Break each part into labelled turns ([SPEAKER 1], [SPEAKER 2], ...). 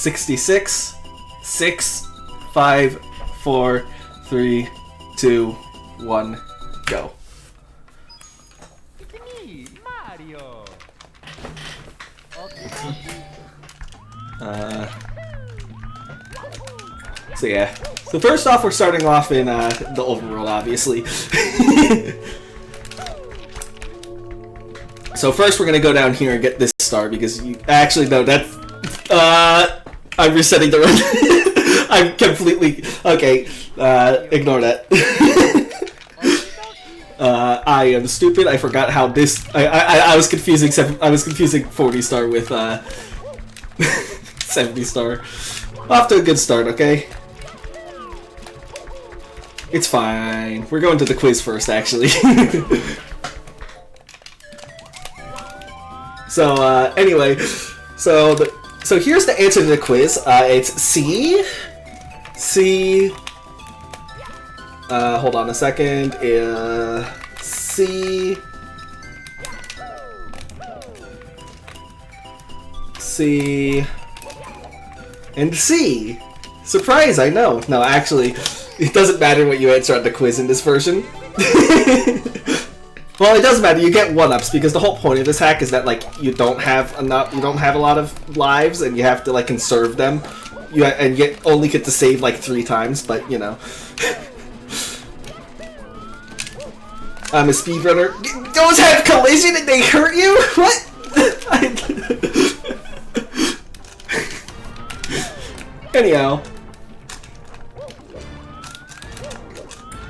[SPEAKER 1] 66, 6, 5, 4, 3, 2, 1, go.
[SPEAKER 2] It's me, Mario.
[SPEAKER 1] So yeah. So first off, we're starting off in the overworld, obviously. So first we're gonna go down here and get this star because you actually no, that's I'm resetting the run. I'm completely okay. Ignore that. I am stupid. I forgot how this. I was confusing. I was confusing 40 star with 70 star. Off to a good start. Okay. It's fine. We're going to the quiz first, actually. So anyway, so here's the answer to the quiz. It's C. Hold on a second. C, and C. Surprise! I know. No, actually, it doesn't matter what you answer on the quiz in this version. Well, it does matter. You get 1-ups because the whole point of this hack is that like you don't have enough. You don't have a lot of lives, and you have to like conserve them. And you only get to save like 3 times, but you know. I'm a speedrunner. Those have collision and they hurt you? What? Anyhow.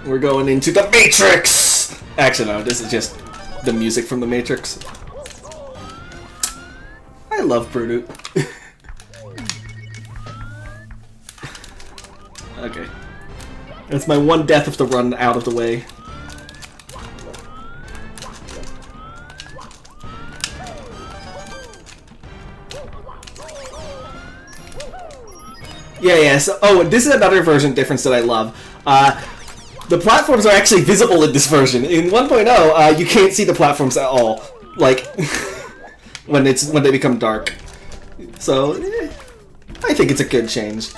[SPEAKER 1] We're going into the Matrix! Actually, no, this is just the music from the Matrix. I love Purdue. Okay. That's my one death of the run out of the way. Yeah, so, oh, and this is another version difference that I love. The platforms are actually visible in this version. In 1.0, you can't see the platforms at all. Like, when they become dark. So, I think it's a good change.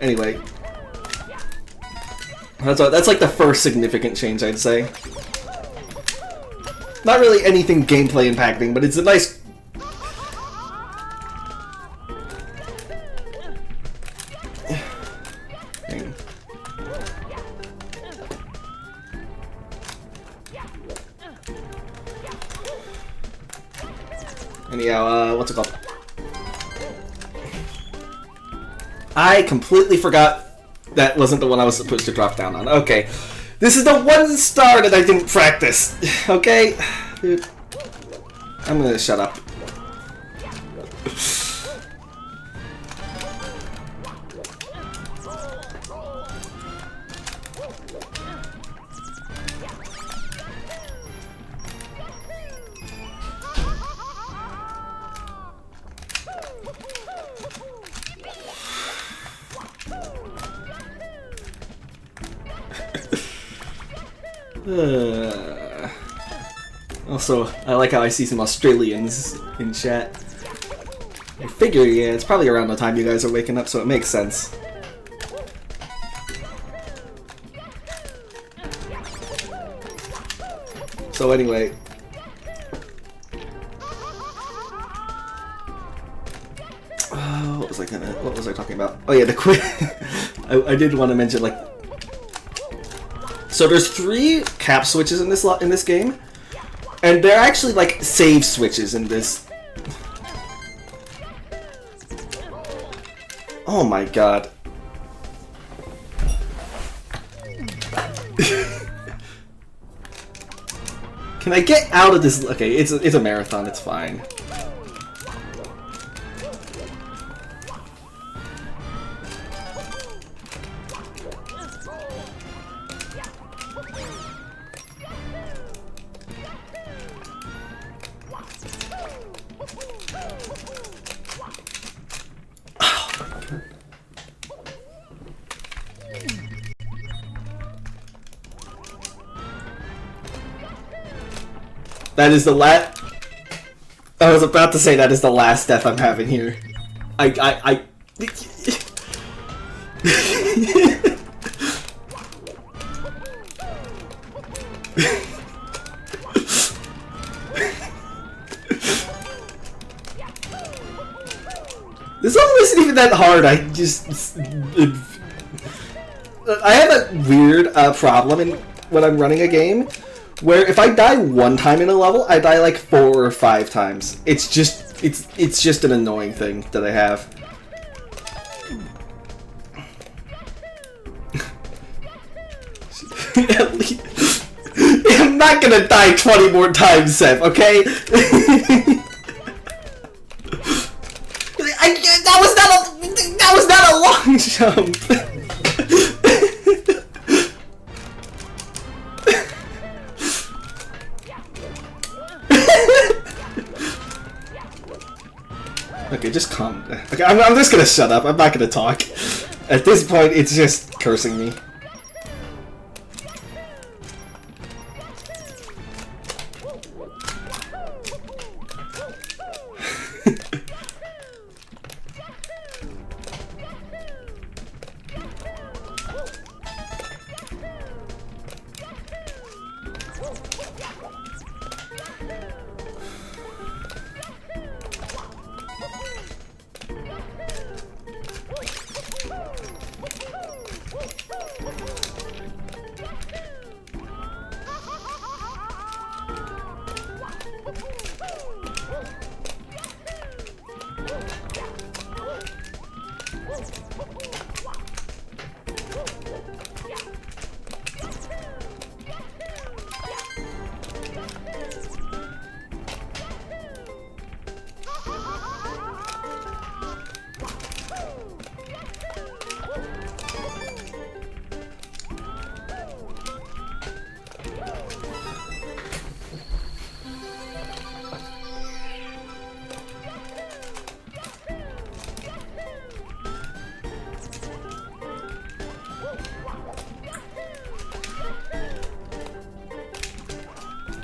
[SPEAKER 1] Anyway. That's like the first significant change, I'd say. Not really anything gameplay impacting, but it's a nice... Anyhow, what's it called? I completely forgot that wasn't the one I was supposed to drop down on. Okay. This is the 1 star that I didn't practice. Okay? Dude. I'm gonna shut up. Also, I like how I see some Australians in chat. I figure, yeah, it's probably around the time you guys are waking up, so it makes sense. So anyway. What was I talking about? Oh yeah, the quiz. I did want to mention, like, so there's 3 cap switches in this game, and they're actually like save switches in this. Oh my god. Can I get out of this? Okay, it's a marathon. It's fine. That is the last. I was about to say that is the last death I'm having here. I This level isn't even that hard. I have a weird problem when I'm running a game where if I die one time in a level, I die like 4 or 5 times. It's just an annoying thing that I have. I'm not gonna die 20 more times, Seth, okay? That was not a long jump. Okay, just calm down. Okay, I'm just gonna shut up. I'm not gonna talk. At this point, it's just cursing me.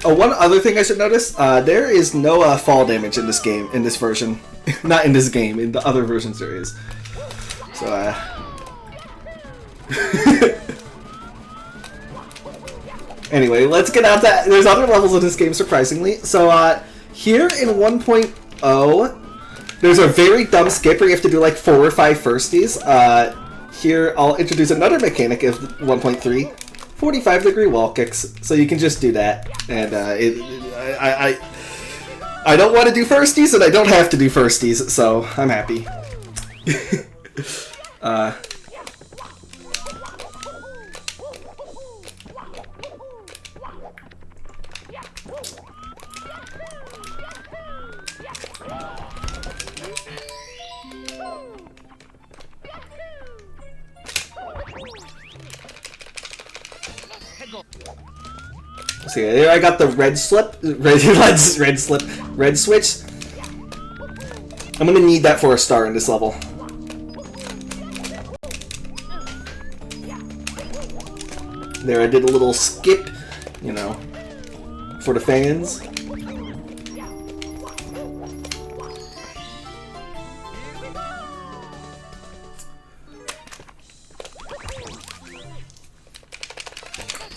[SPEAKER 1] Oh, one other thing I should notice, there is no fall damage in this game, in this version. Not in this game, in the other versions there is. So, anyway, let's get out that. There's other levels of this game, surprisingly. So, here in 1.0, there's a very dumb skip where you have to do like 4 or 5 firsties. Here, I'll introduce another mechanic of 1.3. 45-degree wall kicks, so you can just do that, and I don't want to do firsties, and I don't have to do firsties, so I'm happy. So yeah, there I got the red switch. I'm gonna need that for a star in this level. There, I did a little skip, you know, for the fans.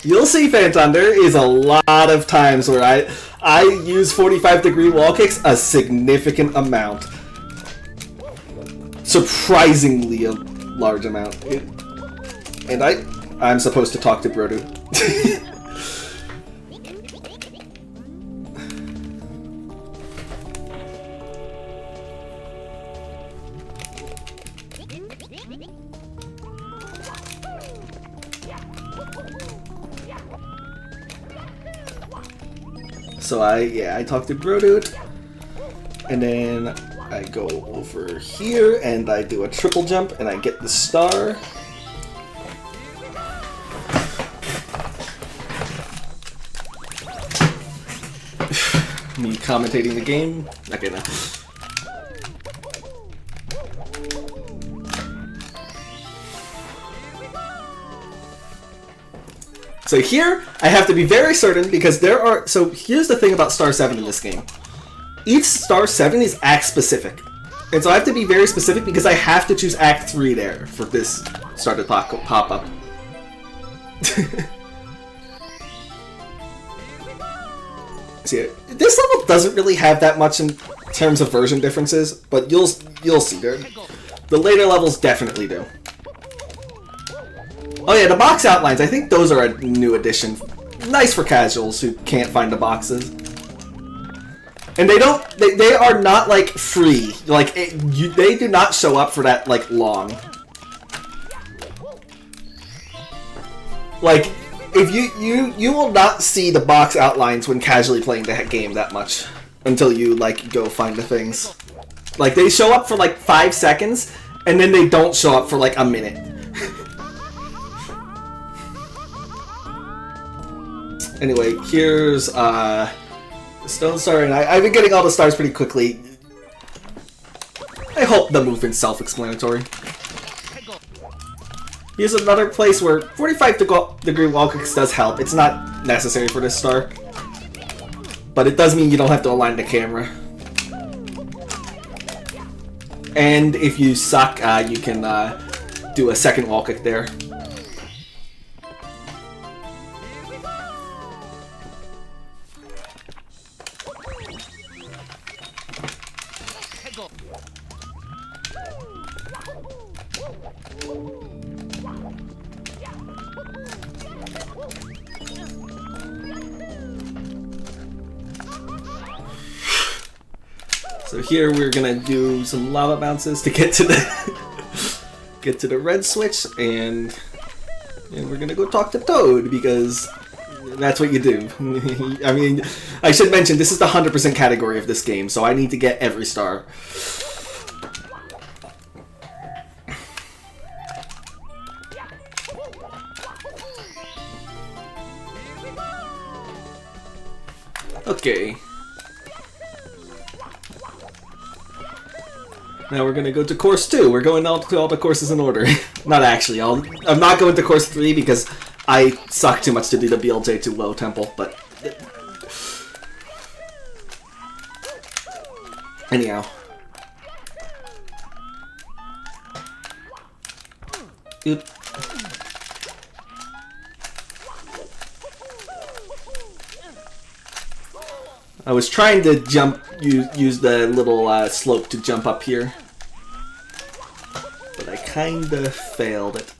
[SPEAKER 1] You'll see, Phantom, there is a lot of times where I use 45-degree wall kicks a significant amount. Surprisingly a large amount. And I'm supposed to talk to Brodu. So I talk to Brodoot, and then I go over here and I do a triple jump and I get the star. Me commentating the game. Okay, now. So here, I have to be very certain because there are... So here's the thing about Star 7 in this game. Each Star 7 is act specific. And so I have to be very specific because I have to choose Act 3 there for this star to pop up. See, this level doesn't really have that much in terms of version differences, but you'll see there. The later levels definitely do. Oh yeah, the box outlines, I think those are a new addition. Nice for casuals who can't find the boxes. And they are not like free. Like they do not show up for that like long. Like if you will not see the box outlines when casually playing the game that much until you like go find the things. Like they show up for like 5 seconds and then they don't show up for like a minute. Anyway, here's Stone Star, and I've been getting all the stars pretty quickly. I hope the movement's self-explanatory. Here's another place where 45-degree wall kicks does help. It's not necessary for this star, but it does mean you don't have to align the camera. And if you suck, you can do a second wall kick there. So here we're gonna do some lava bounces to get to the red switch, and we're gonna go talk to Toad because that's what you do. I mean, I should mention this is the 100% category of this game, so I need to get every star. Okay. Now we're gonna go to course 2. We're going to all the courses in order. Not actually. I'm not going to course 3 because I suck too much to do the BLJ2 low temple, but... Anyhow. Oop. I was trying to use the little slope to jump up here, but I kinda failed it.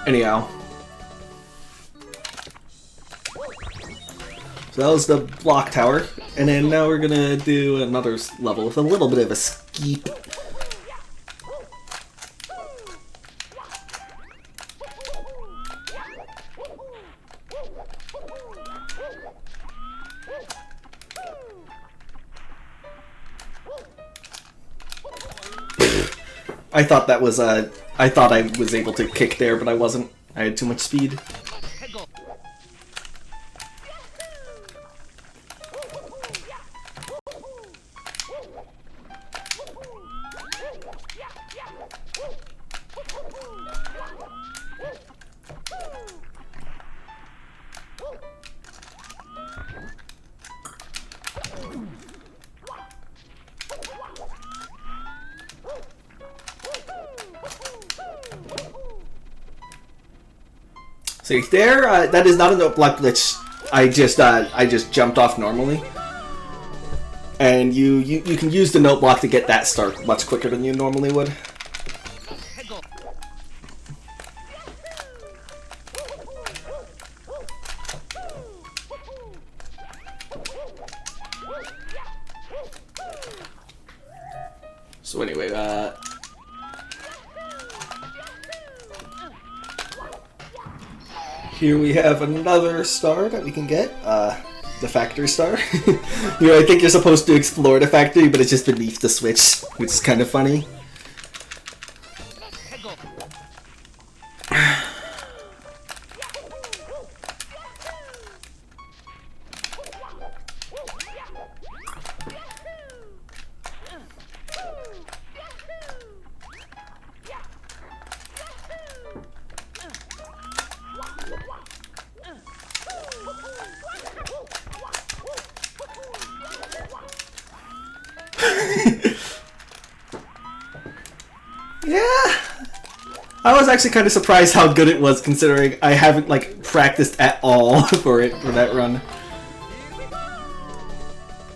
[SPEAKER 1] Anyhow. So that was the block tower, and then now we're gonna do another level with a little bit of a skeep. I thought that was I thought I was able to kick there, but I wasn't. I had too much speed. See there, that is not a note block glitch. I just jumped off normally, and you can use the note block to get that start much quicker than you normally would. So anyway, here we have another star that we can get, the factory star. I think you're supposed to explore the factory, but it's just beneath the switch, which is kind of funny. Yeah, I was actually kind of surprised how good it was, considering I haven't like practiced at all for that run.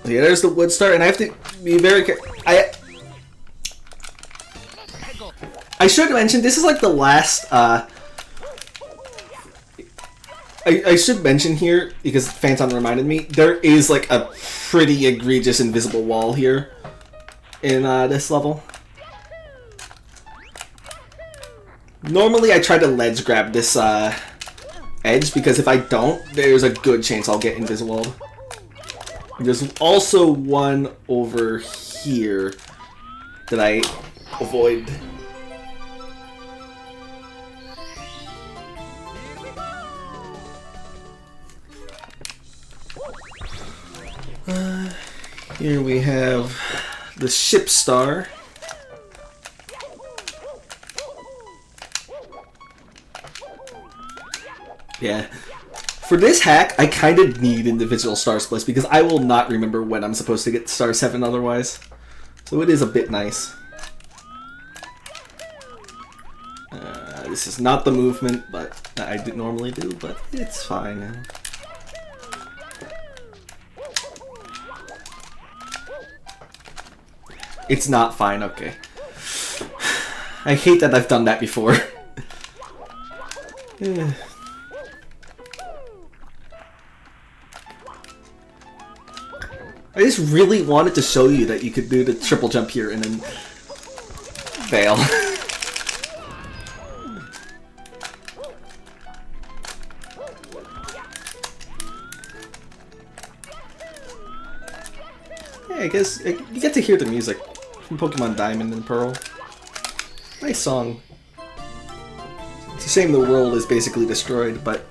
[SPEAKER 1] Yeah, there's the wood start, and I have to be very careful. I should mention this is like the last. I should mention here, because Phantom reminded me, there is like a pretty egregious invisible wall here in this level. Normally I try to ledge grab this edge, because if I don't, there's a good chance I'll get invisible. There's also one over here that I avoid. Here we have the ship star. Yeah. For this hack, I kind of need individual star splits because I will not remember when I'm supposed to get star 7 otherwise. So it is a bit nice. This is not the movement but I normally do, but it's fine. It's not fine, okay. I hate that I've done that before. Yeah. I just really wanted to show you that you could do the triple jump here and then fail. Yeah, I guess you get to hear the music from Pokemon Diamond and Pearl. Nice song. It's a shame the world is basically destroyed, but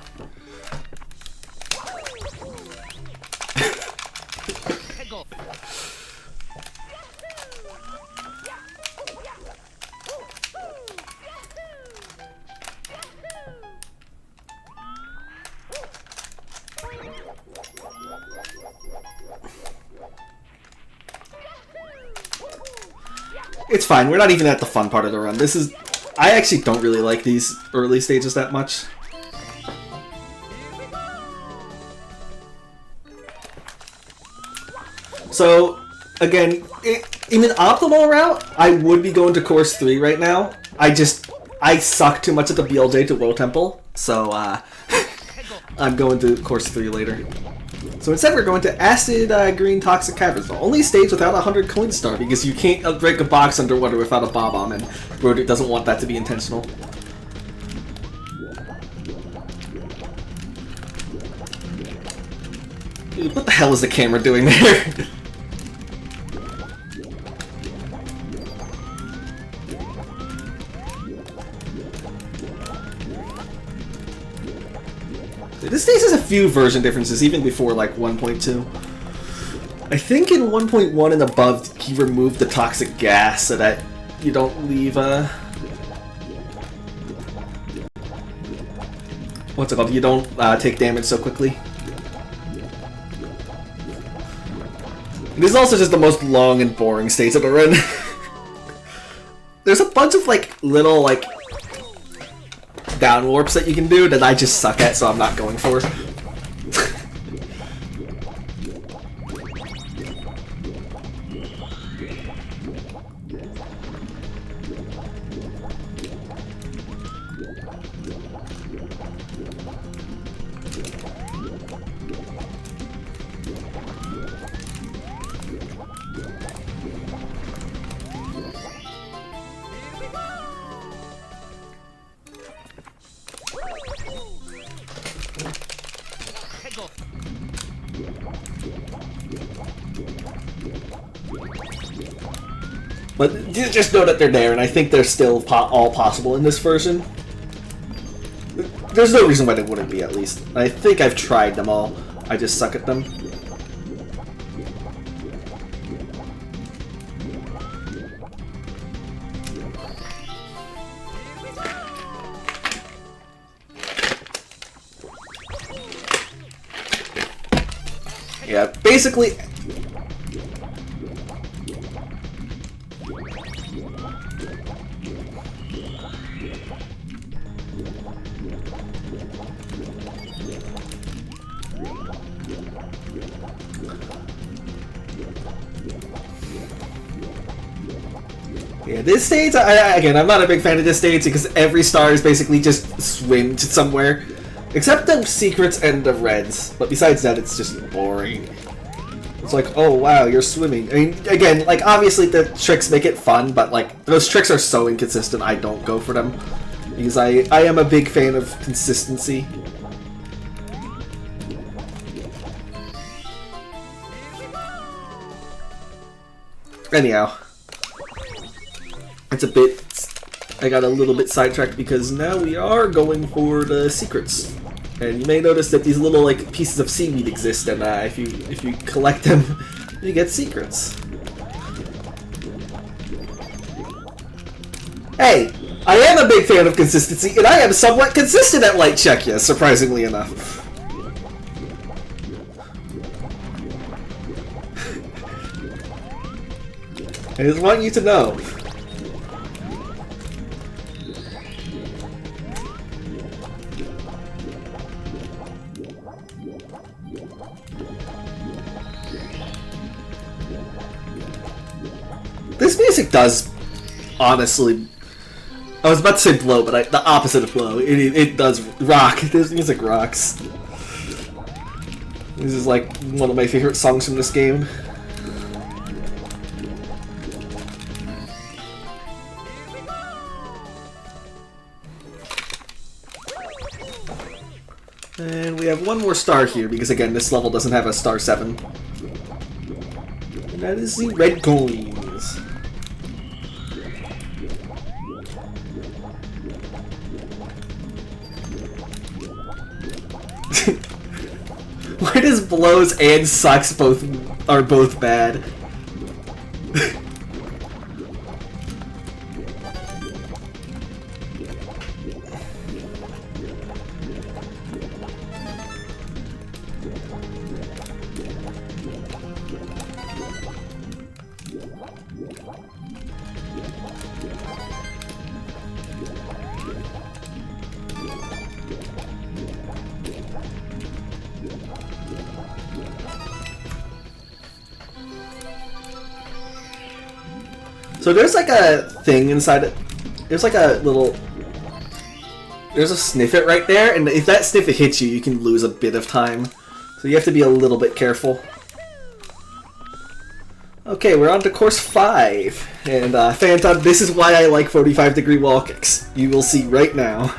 [SPEAKER 1] it's fine. We're not even at the fun part of the run. This is... I actually don't really like these early stages that much. So, again, in an optimal route, I would be going to course 3 right now. I suck too much at the BLJ to World Temple, so I'm going to course 3 later. So instead we're going to Acid Green Toxic Caverns, the only stage without 100 coin star, because you can't break a box underwater without a Bob-omb, and Rodit doesn't want that to be intentional. Dude, what the hell is the camera doing there? This stage has a few version differences, even before like 1.2. I think in 1.1 and above, he removed the toxic gas so that you don't leave what's it called? You don't take damage so quickly. This is also just the most long and boring stage of the run. There's a bunch of like little like down warps that you can do that I just suck at, so I'm not going for. But just know that they're there, and I think they're still all possible in this version. There's no reason why they wouldn't be, at least. I think I've tried them all. I just suck at them. Yeah, basically... Yeah, this stage, again, I'm not a big fan of this stage because every star is basically just swim to somewhere. Except the secrets and the reds. But besides that, it's just boring. It's like, oh wow, you're swimming. I mean, again, like, obviously the tricks make it fun, but like, those tricks are so inconsistent, I don't go for them. Because I am a big fan of consistency. Anyhow. It's a bit... I got a little bit sidetracked because now we are going for the secrets. And you may notice that these little like pieces of seaweed exist, and if you collect them, you get secrets. Hey, I am a big fan of consistency, and I am somewhat consistent at Light Czechia, surprisingly enough. I just want you to know. This music does, honestly, I was about to say blow, but the opposite of blow. It does rock. This music rocks. This is like one of my favorite songs from this game. And we have one more star here, because again, this level doesn't have a star 7. And that is the red coins. Why does blows and sucks both bad? So there's like a thing inside it. There's like a little... There's a sniffet right there, and if that sniffet hits you, you can lose a bit of time. So you have to be a little bit careful. Okay, we're on to course 5. And Phantom, this is why I like 45-degree wall kicks. You will see right now.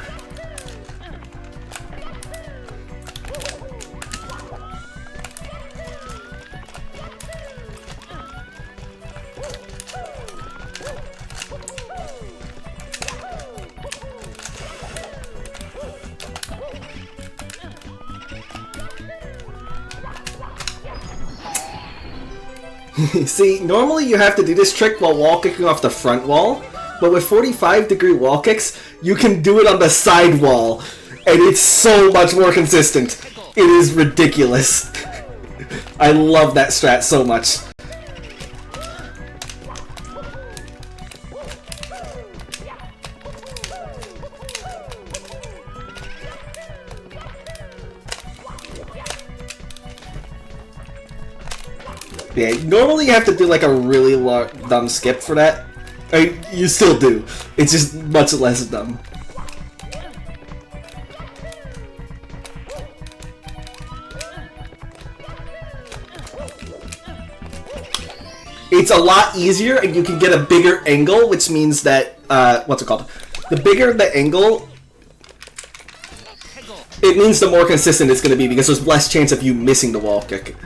[SPEAKER 1] See, normally you have to do this trick while wall kicking off the front wall, but with 45-degree wall kicks, you can do it on the side wall, and it's so much more consistent. It is ridiculous. I love that strat so much. Yeah, normally you have to do like a really dumb skip for that. I mean, you still do. It's just much less dumb. It's a lot easier, and you can get a bigger angle, which means that, what's it called? The bigger the angle, it means the more consistent it's going to be, because there's less chance of you missing the wall kick.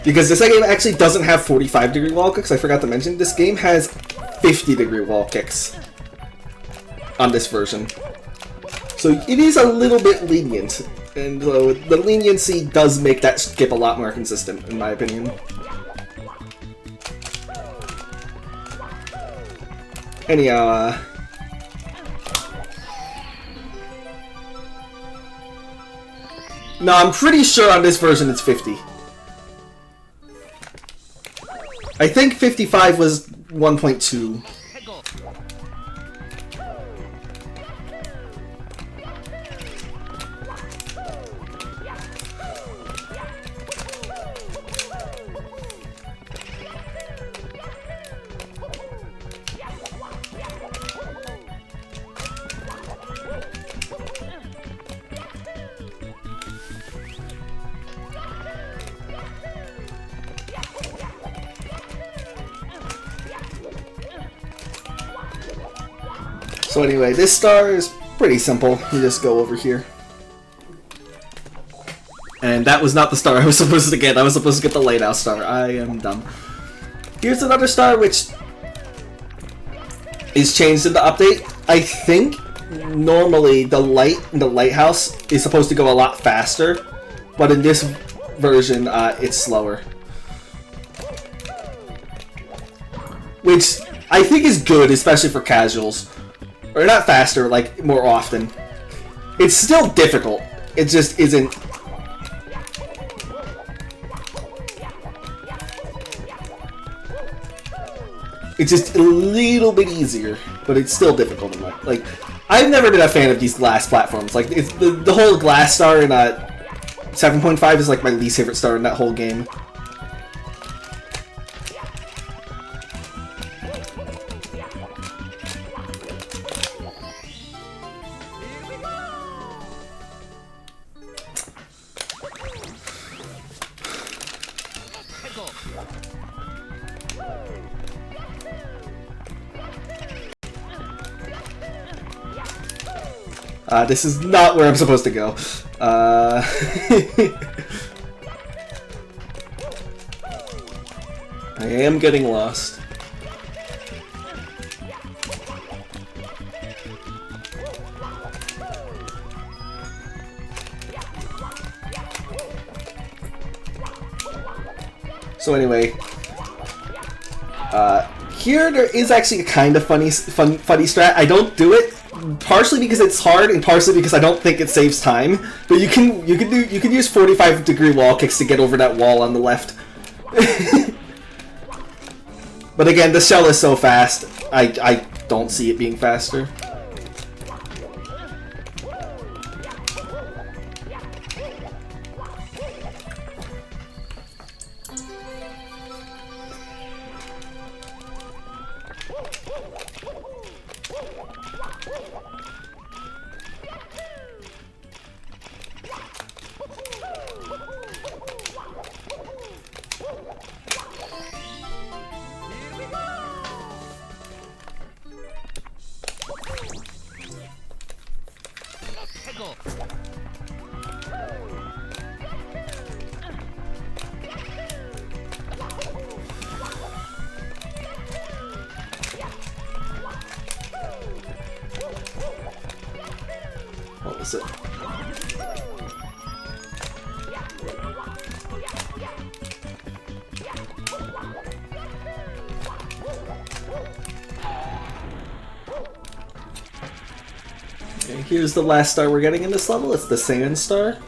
[SPEAKER 1] Because this game actually doesn't have 45-degree wall kicks, I forgot to mention. This game has 50-degree wall kicks on this version. So it is a little bit lenient, and the leniency does make that skip a lot more consistent, in my opinion. Anyhow, no, I'm pretty sure on this version it's 50. I think 55 was 1.2. So anyway, this star is pretty simple. You just go over here. And that was not the star I was supposed to get. I was supposed to get the lighthouse star. I am dumb. Here's another star which is changed in the update. I think normally the lighthouse is supposed to go a lot faster, but in this version it's slower. Which I think is good, especially for casuals. Or not faster, like more often. It's still difficult. It just isn't. It's just a little bit easier, but it's still difficult. Like, I've never been a fan of these glass platforms. Like, it's the whole glass star in 7.5 is like my least favorite star in that whole game. This is not where I'm supposed to go. I am getting lost. So anyway, here there is actually a kind of funny strat. I don't do it. Partially because it's hard, and partially because I don't think it saves time. But you can use 45-degree wall kicks to get over that wall on the left. But again, the shell is so fast, I don't see it being faster. What was it? Okay, here's the last star we're getting in this level. It's the sand star.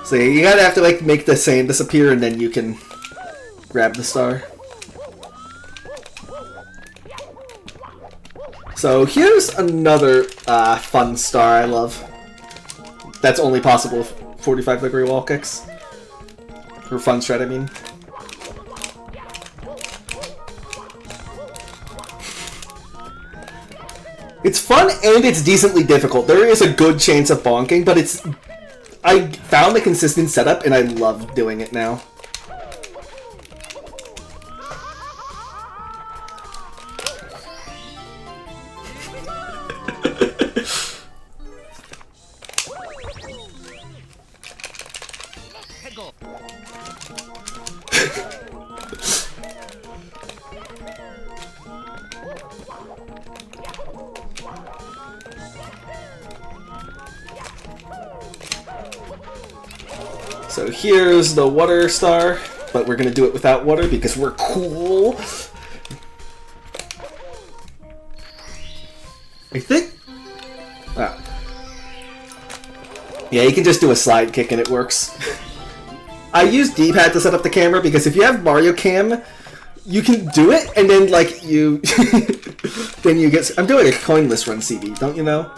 [SPEAKER 1] So you gotta have to like make the sand disappear and then you can grab the star. So here's another fun star I love. That's only possible with 45-degree wall kicks. Or fun strat, I mean. It's fun and it's decently difficult. There is a good chance of bonking, but it's... I found a consistent setup and I love doing it now. So here's the water star, but we're gonna do it without water because we're cool. I think. Yeah, you can just do a slide kick and it works. I use D-pad to set up the camera because if you have Mario Cam, you can do it, and then like you, then you get. I'm doing a coinless run CD, don't you know?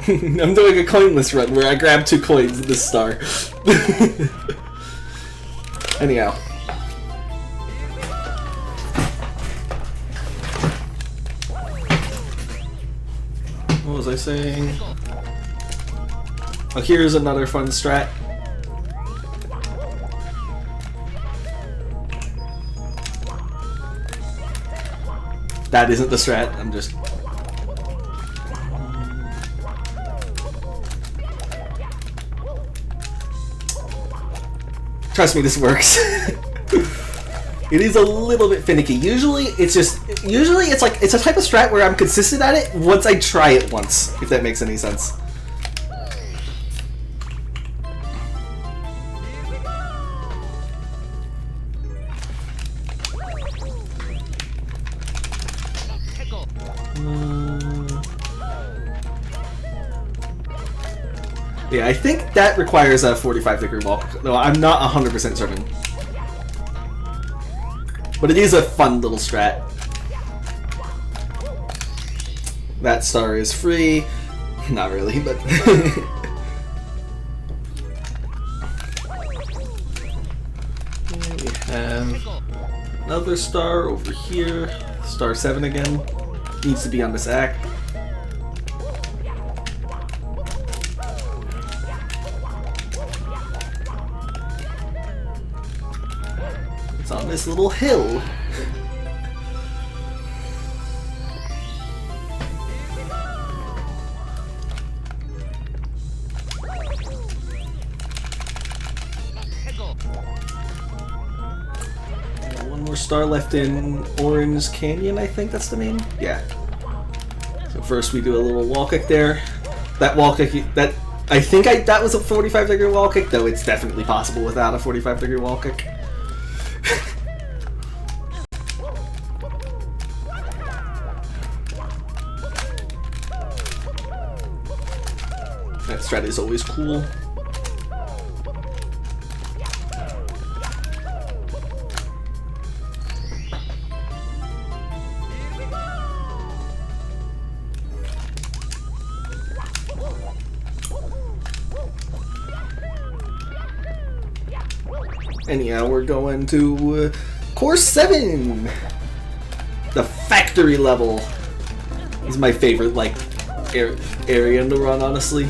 [SPEAKER 1] I'm doing a coinless run where I grab 2 coins in this star. Anyhow. What was I saying? Oh, here's another fun strat. That isn't the strat, I'm just... Trust me, this works. It is a little bit finicky. Usually it's like, it's a type of strat where I'm consistent at it once I try it once, if that makes any sense. Yeah, I think that requires a 45-degree walk, though I'm not 100% certain. But it is a fun little strat. That star is free. Not really, but... We have another star over here. Star 7 again. Needs to be on this act. It's on this little hill. One more star left in Orange Canyon, I think that's the name? Yeah. So first we do a little wall kick there. That wall kick, that was a 45-degree wall kick, though it's definitely possible without a 45-degree wall kick. That strat is always cool. Anyhow, we're going to course 7. The factory level is my favorite, like, area to run, honestly.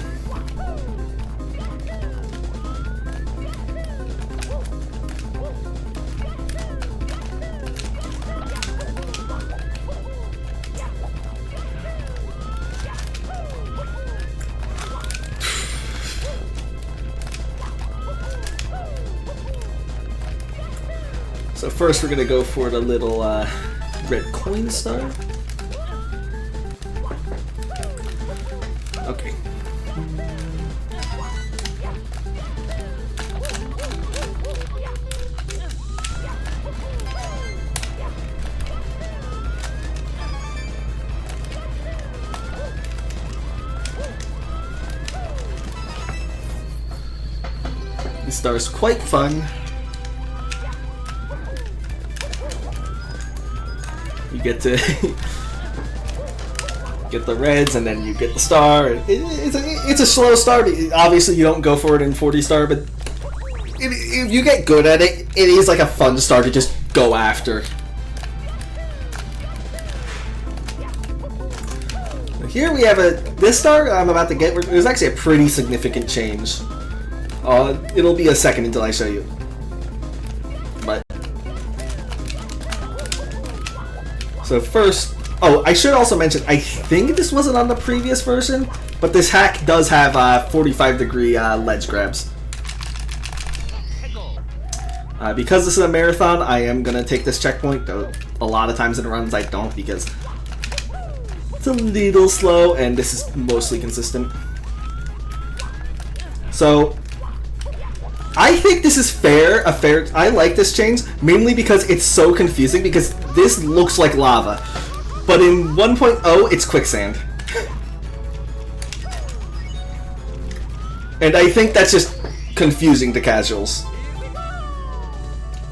[SPEAKER 1] So first we're gonna go for the little red coin star. Okay. This star is quite fun. You get to get the reds, and then you get the star. It's a slow star. Obviously, you don't go for it in 40 star, but if you get good at it, it is like a fun star to just go after. Here we have this star I'm about to get. There's actually a pretty significant change. It'll be a second until I show you. But so first, I should also mention, I think this wasn't on the previous version, but this hack does have 45-degree ledge grabs. Because this is a marathon, I am gonna take this checkpoint, though a lot of times in runs I don't, because it's a little slow, and this is mostly consistent. So I think this is fair. I like this change mainly because it's so confusing. Because this looks like lava, but in 1.0 it's quicksand, and I think that's just confusing to casuals.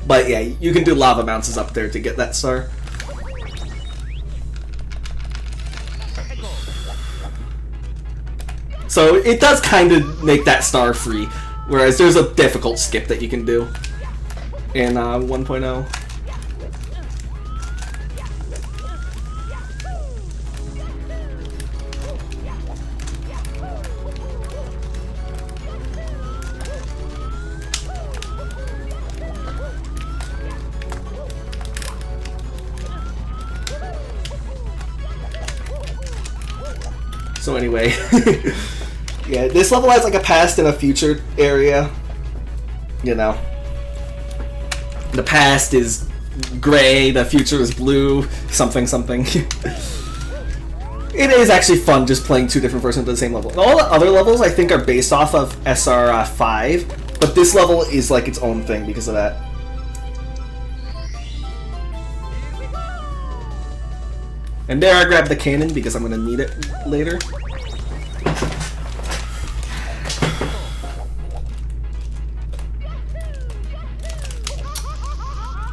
[SPEAKER 1] But yeah, you can do lava bounces up there to get that star. So it does kind of make that star free, whereas there's a difficult skip that you can do in 1.0. So anyway, yeah, this level has like a past and a future area. You know, the past is gray, the future is blue, something something. It is actually fun just playing two different versions of the same level. And all the other levels I think are based off of SR5, but this level is like its own thing because of that. And there I grabbed the cannon because I'm going to need it later.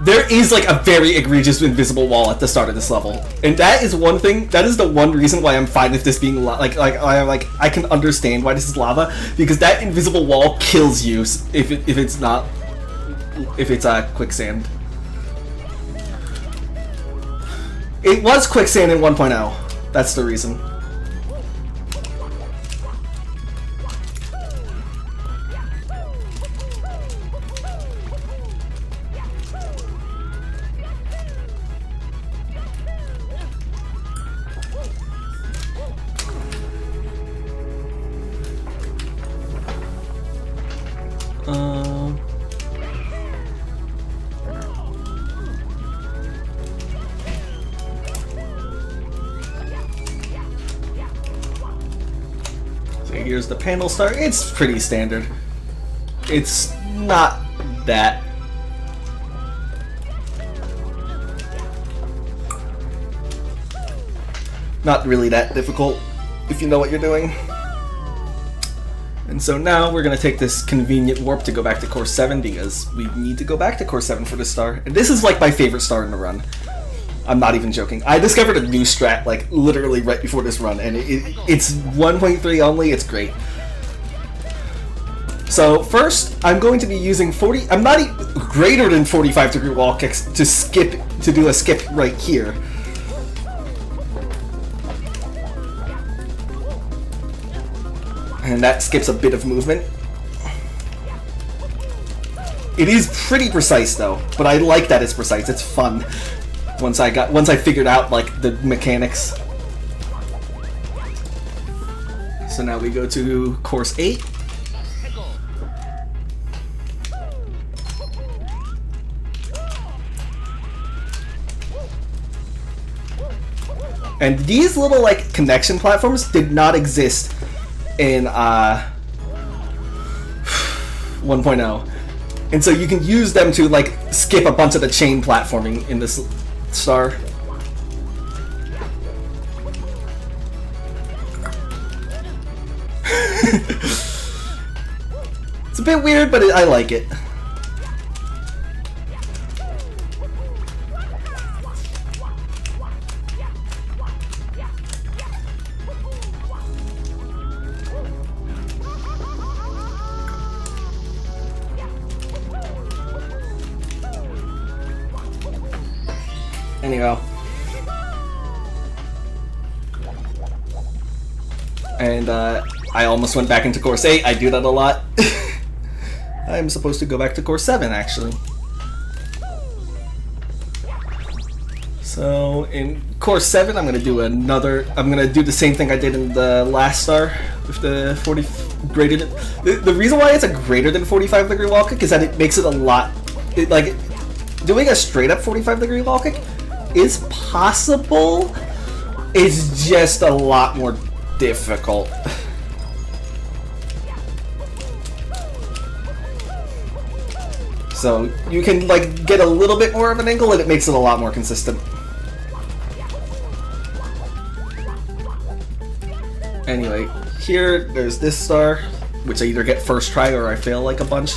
[SPEAKER 1] There is like a very egregious invisible wall at the start of this level, and that is one thing. That is the one reason why I'm fine with this being I can understand why this is lava, because that invisible wall kills you if it's quicksand. It was quicksand in 1.0. That's the reason. Here's the panel star. It's pretty standard. It's not that. Not really that difficult if you know what you're doing. And so now we're going to take this convenient warp to go back to Core 7 because we need to go back to Core 7 for this star. And this is like my favorite star in the run. I'm not even joking. I discovered a new strat like literally right before this run, and it's 1.3 only. It's great. So first, I'm going to be using 40. I'm not greater than 45-degree wall kicks to do a skip right here. And that skips a bit of movement. It is pretty precise though, but I like that it's precise. It's fun. Once I figured out like the mechanics. So now we go to course 8. And these little like connection platforms did not exist in 1.0. And so you can use them to like skip a bunch of the chain platforming in this star. It's a bit weird, but I like it. Anyhow. And I almost went back into course 8. I do that a lot. I'm supposed to go back to course 7 actually. So in course 7 I'm gonna do the same thing I did in the last star with the 40 greater than the reason why it's a greater than 45-degree wall kick is that it makes it a lot like doing a straight up 45-degree wall kick is possible. It's just a lot more difficult. So you can like get a little bit more of an angle and it makes it a lot more consistent. Anyway, here there's this star, which I either get first try or I fail like a bunch.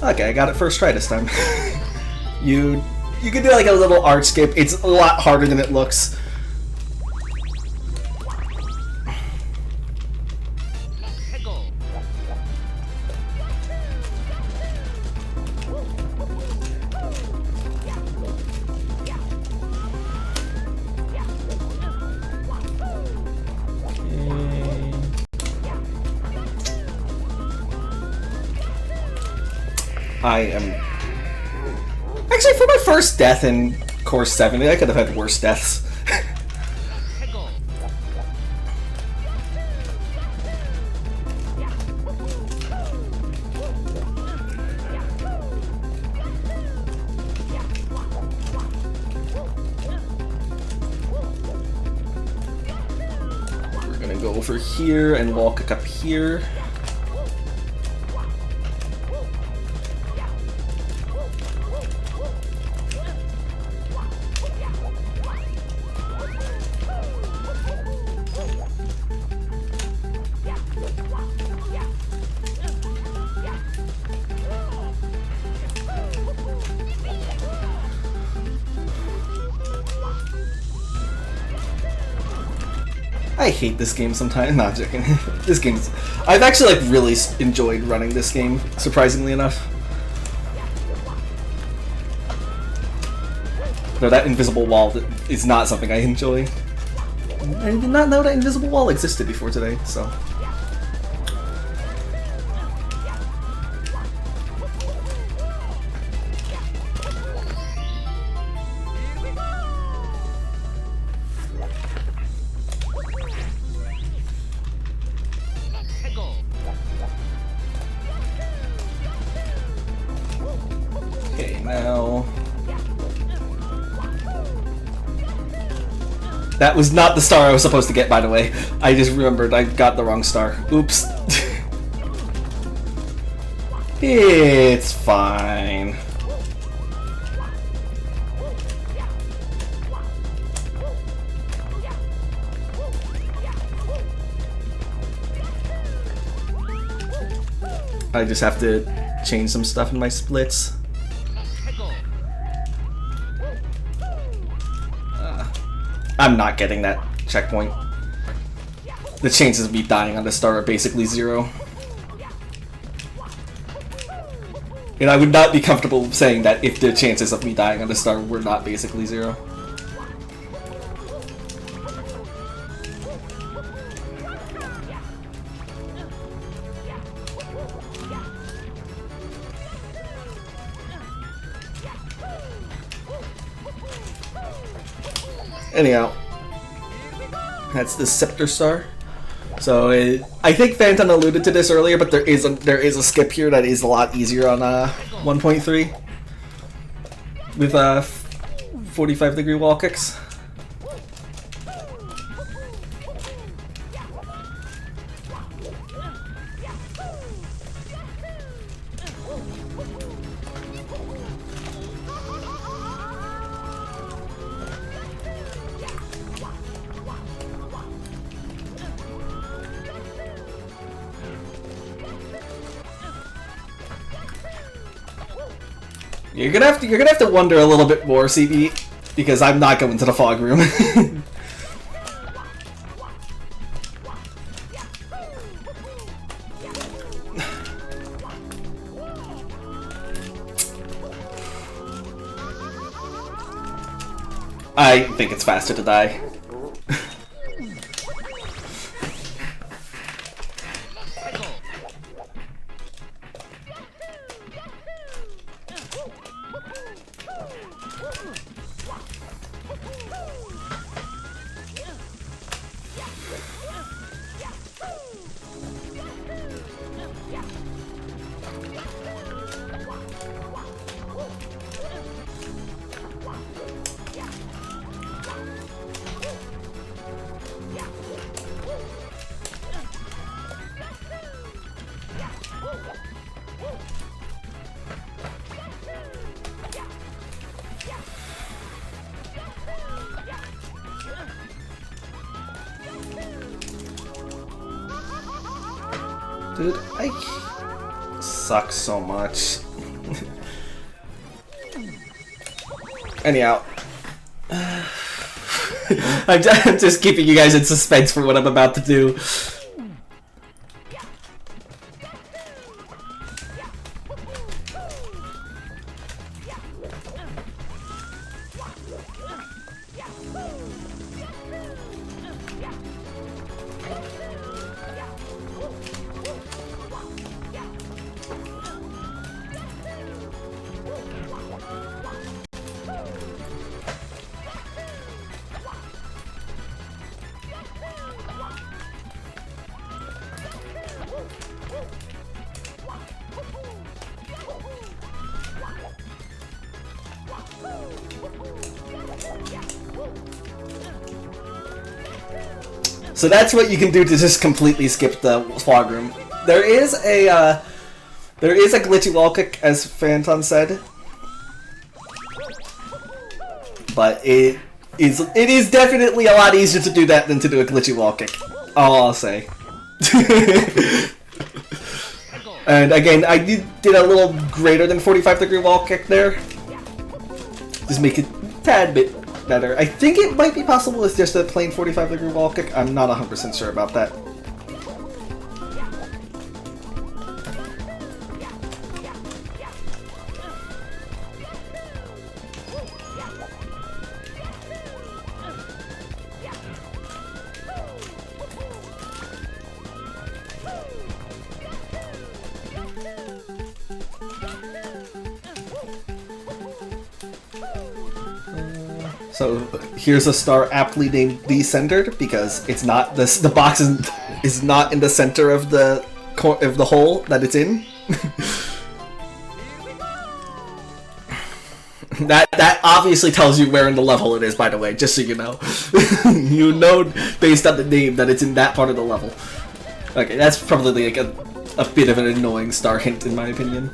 [SPEAKER 1] Okay, I got it first try this time. You can do like a little arch skip. It's a lot harder than it looks. I am... Actually, for my first death in Course 7, I could have had worse deaths. We're gonna go over here and walk up here. I hate this game sometimes. Not joking. This game's... I've actually like really enjoyed running this game, surprisingly enough. No, that invisible wall is not something I enjoy. I did not know that invisible wall existed before today, so... Okay, now... That was not the star I was supposed to get, by the way. I just remembered I got the wrong star. Oops. It's fine. I just have to change some stuff in my splits. I'm not getting that checkpoint. The chances of me dying on the star are basically 0. And I would not be comfortable saying that if the chances of me dying on the star were not basically 0. Anyhow, that's the Scepter Star. So I think Phantom alluded to this earlier, but there is a skip here that is a lot easier on 1.3 with 45-degree wall kicks. You're gonna have to wonder a little bit more, CB, because I'm not going to the fog room. I think it's faster to die. Dude, I suck so much. Anyhow. I'm just keeping you guys in suspense for what I'm about to do. So that's what you can do to just completely skip the fog room. There is a glitchy wall kick, as Phantom said, but it is definitely a lot easier to do that than to do a glitchy wall kick. All I'll say. And again, I did a little greater than 45-degree wall kick there. Just make it a tad bit better. I think it might be possible with just a plain 45-degree wall kick. I'm not 100% sure about that. So here's a star aptly named decentered because it's not the box is not in the center of the hole that it's in. that obviously tells you where in the level it is, by the way, just so you know. You know based on the name that it's in that part of the level. Okay, that's probably like a bit of an annoying star hint in my opinion.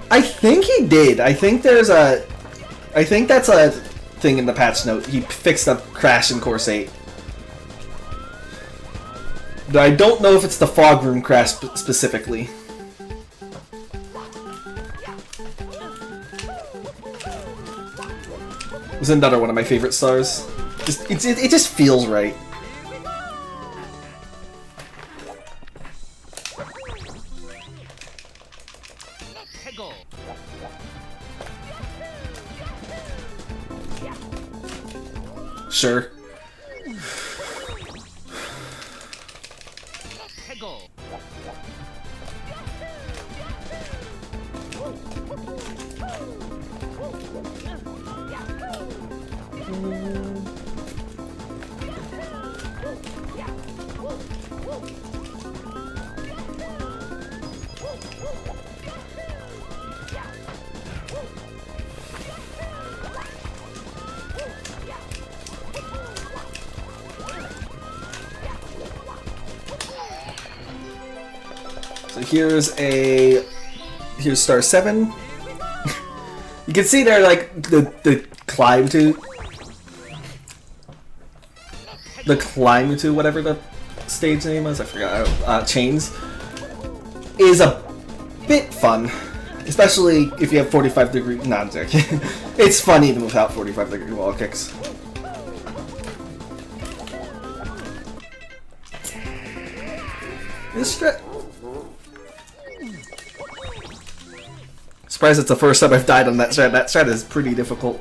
[SPEAKER 1] I think he did. I think that's a thing in the patch note. He fixed a crash in Course 8. But I don't know if it's the fog room crash specifically. It was another one of my favorite stars. It just feels right. Sure. So here's star 7. You can see there like the climb to whatever the stage name is, I forgot, chains, is a bit fun. Especially if you have 45-degree, no, I'm joking. It's fun even without 45-degree wall kicks. Surprised it's the first time I've died on that strat. That strat is pretty difficult.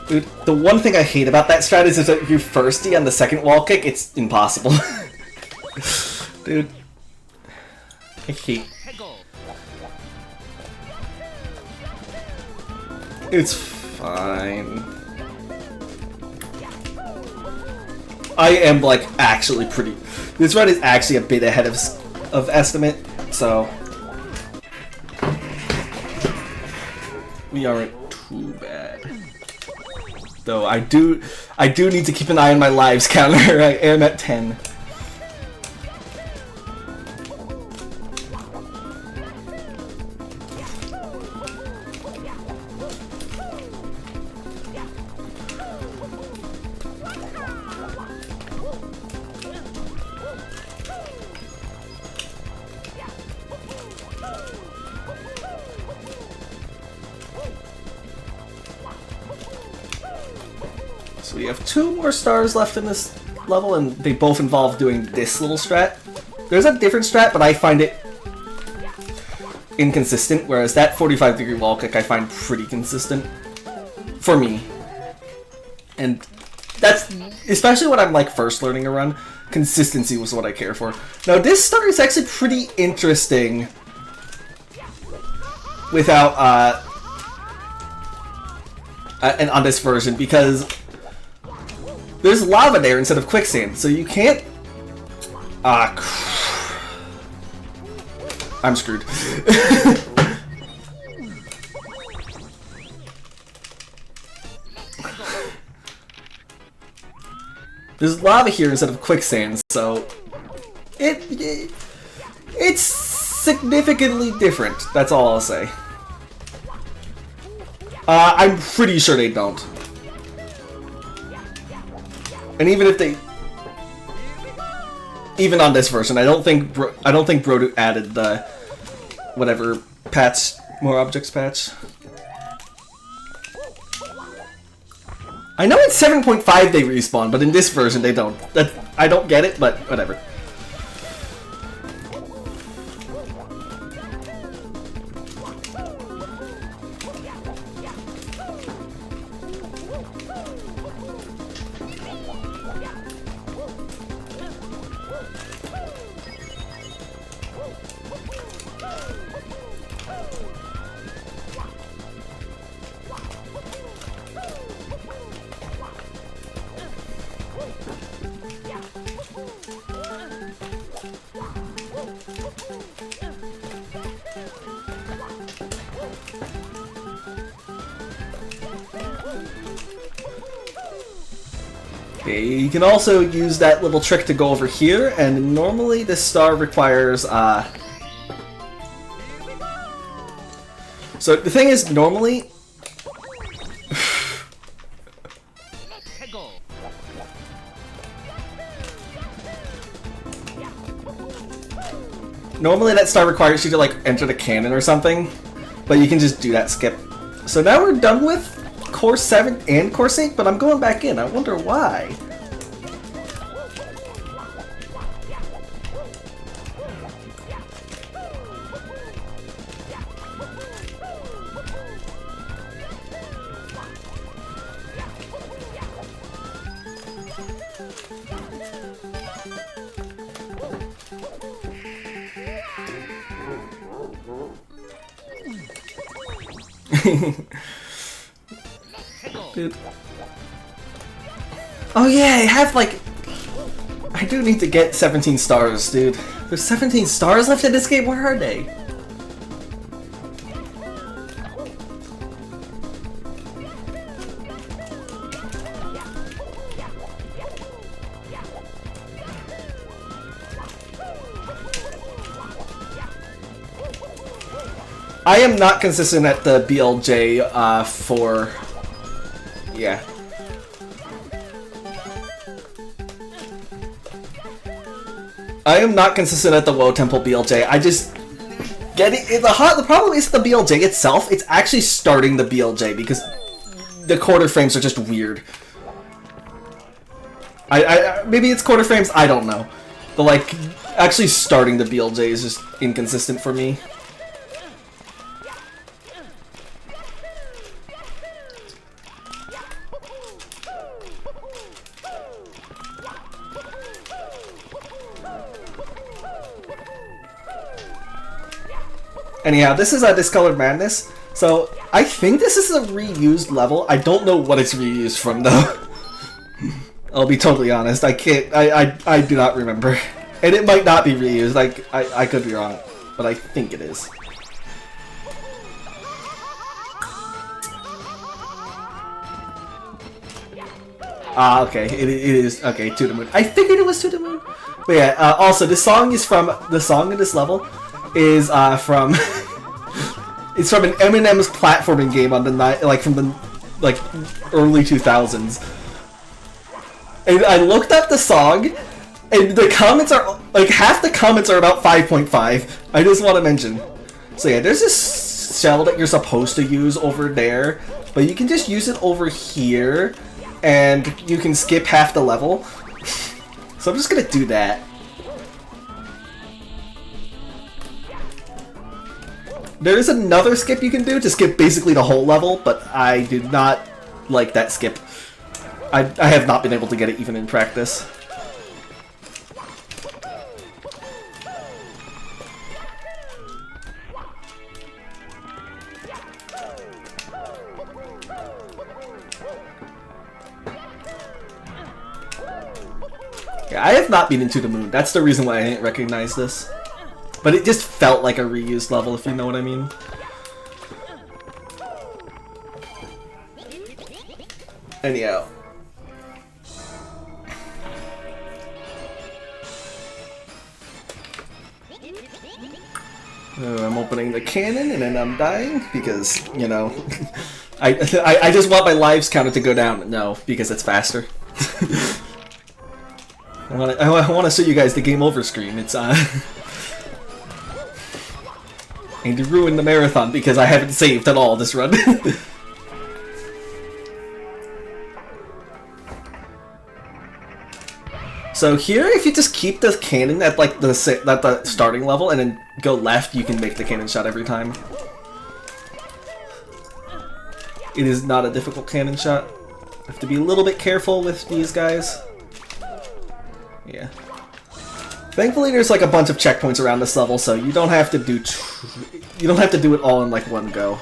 [SPEAKER 1] Dude, the one thing I hate about that strat is if you're firsty on the second wall kick, it's impossible. Dude. I hate... It's fine. I am, like, actually pretty... This run is actually a bit ahead of estimate, so... We aren't too bad. Though I do need to keep an eye on my lives counter. I am at 10. So we have 2 more stars left in this level, and they both involve doing this little strat. There's a different strat, but I find it inconsistent, whereas that 45-degree wall kick I find pretty consistent for me. And that's, especially when I'm like first learning a run, consistency was what I care for. Now this star is actually pretty interesting without, and on this version, because there's lava there instead of quicksand, so you can't... I'm screwed. There's lava here instead of quicksand, so... It's significantly different, that's all I'll say. I'm pretty sure they don't. And even if they, even on this version, I don't think Brodu added the whatever patch, more objects patch. I know it's 7.5 they respawn, but in this version they don't. I don't get it, but whatever. Okay, you can also use that little trick to go over here, and normally this star requires, So the thing is, normally... Normally that star requires you to, like, enter the cannon or something, but you can just do that skip. So now we're done with Course 7 and Course 8, but I'm going back in. I wonder why. Dude. Oh yeah, I have like... I do need to get 17 stars, dude. There's 17 stars left in this game? Where are they? I am not consistent at the BLJ for... Yeah. I am not consistent at the Woe Temple BLJ. I just... The problem is the BLJ itself. It's actually starting the BLJ because the quarter frames are just weird. Maybe it's quarter frames, I don't know. But like, actually starting the BLJ is just inconsistent for me. Anyhow, this is a Discolored Madness, so I think this is a reused level. I don't know what it's reused from, though. I'll be totally honest. I can't. I do not remember, and it might not be reused. I could be wrong, but I think it is. Ah, okay. It is okay. To the Moon. I figured it was To the Moon. But yeah. Also, the song in this level is from it's from an Eminem's platforming game on the from the early 2000s. And I looked up the song, and the comments are half the comments are about 5.5. I just want to mention. So yeah, there's this shell that you're supposed to use over there, but you can just use it over here, and you can skip half the level. So I'm just gonna do that. There is another skip you can do to skip basically the whole level, but I did not like that skip. I have not been able to get it even in practice. Yeah, I have not been into the Moon. That's the reason why I didn't recognize this. But it just felt like a reused level, if you know what I mean. Anyhow. I'm opening the cannon and then I'm dying because, you know, I just want my lives counted to go down. No, because it's faster. I want to show you guys the game over screen. It's and to ruin the marathon because I haven't saved at all this run. So here, if you just keep the cannon at like the starting level and then go left, you can make the cannon shot every time. It is not a difficult cannon shot. Have to be a little bit careful with these guys. Yeah. Thankfully, there's like a bunch of checkpoints around this level, so you don't have to do it all in like one go.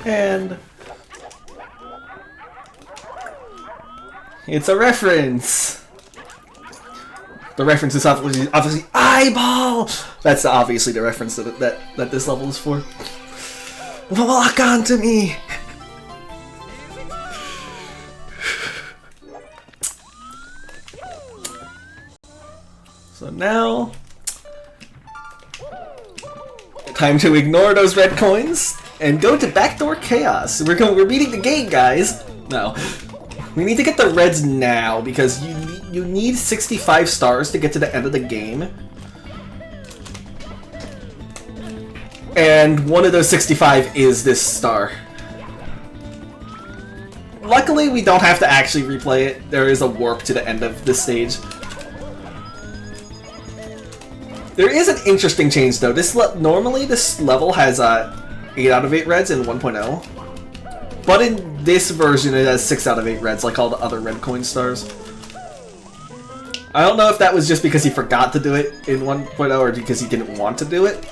[SPEAKER 1] And it's a reference. The reference is obviously eyeball. That's obviously the reference that this level is for. Lock onto me. So now, time to ignore those red coins and go to Backdoor Chaos. We're beating the game, guys. No. We need to get the reds now because you need 65 stars to get to the end of the game. And one of those 65 is this star. Luckily, we don't have to actually replay it. There is a warp to the end of this stage. There is an interesting change though. Normally this level has 8 out of 8 reds in 1.0. But in this version, it has 6 out of 8 reds, like all the other red coin stars. I don't know if that was just because he forgot to do it in 1.0 or because he didn't want to do it.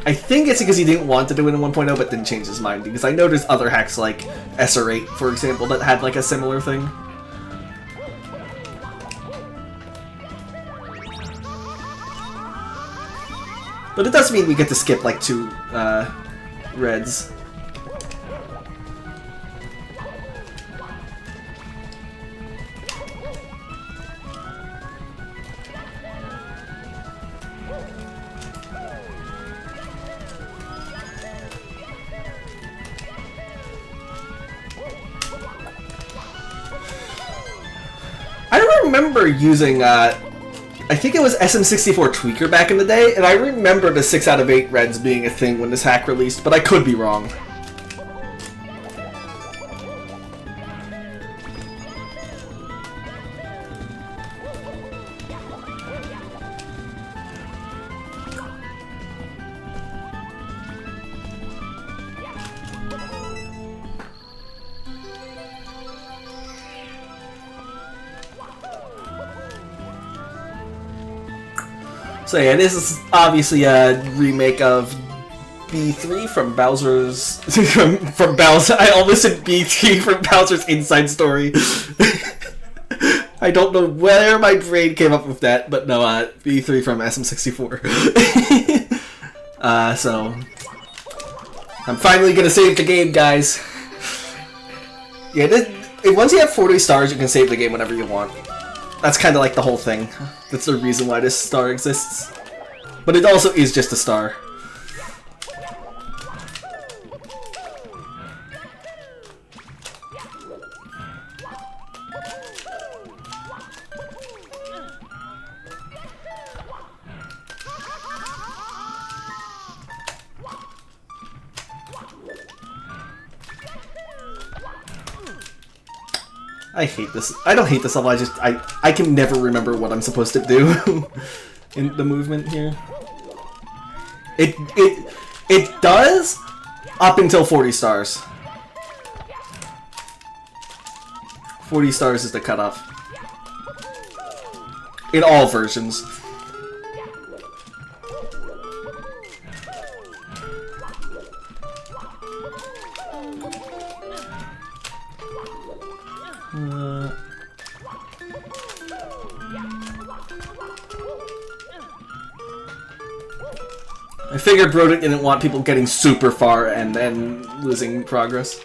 [SPEAKER 1] I think it's because he didn't want to do it in 1.0 but didn't change his mind, because I know there's other hacks like SR8, for example, that had like a similar thing. But it does mean we get to skip like 2 reds. I remember using, I think it was SM64 Tweaker back in the day, and I remember the 6 out of 8 reds being a thing when this hack released, but I could be wrong. So yeah, this is obviously a remake of B3 from Bowser's from Bowser. I almost said B3 from Bowser's Inside Story. I don't know where my brain came up with that, but no, B3 from SM64. So I'm finally gonna save the game, guys. Yeah, once you have 40 stars, you can save the game whenever you want. That's kind of like the whole thing. That's the reason why this star exists. But it also is just a star. I hate this. I don't hate this level, I can never remember what I'm supposed to do in the movement here. It does up until 40 stars. 40 stars is the cutoff. In all versions. I figured Brodick didn't want people getting super far and then losing progress.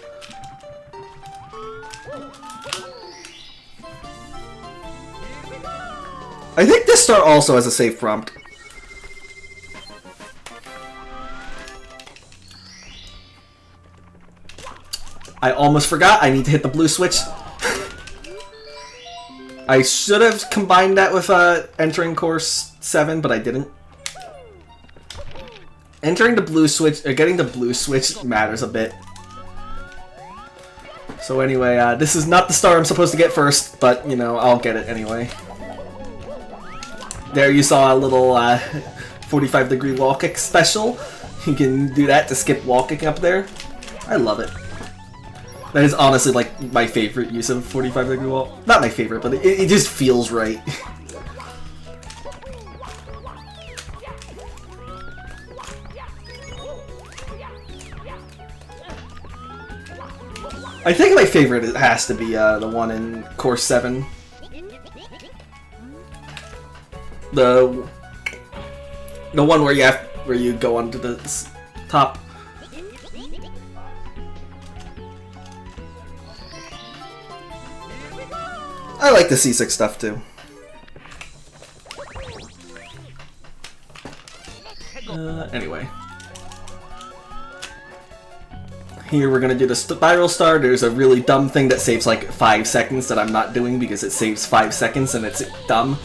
[SPEAKER 1] I think this star also has a save prompt. I almost forgot I need to hit the blue switch. I should have combined that with entering course 7, but I didn't. Entering the blue switch, or getting the blue switch matters a bit. So anyway, this is not the star I'm supposed to get first, but, you know, I'll get it anyway. There you saw a little 45-degree wall kick special. You can do that to skip wall kicking up there. I love it. That is honestly, like, my favorite use of 45-degree wall. Not my favorite, but it just feels right. I think my favorite has to be the one in Course 7. The one where you go onto the top. I like the C6 stuff too. Anyway. Here we're gonna do the spiral star. There's a really dumb thing that saves like 5 seconds that I'm not doing because it saves 5 seconds and it's dumb.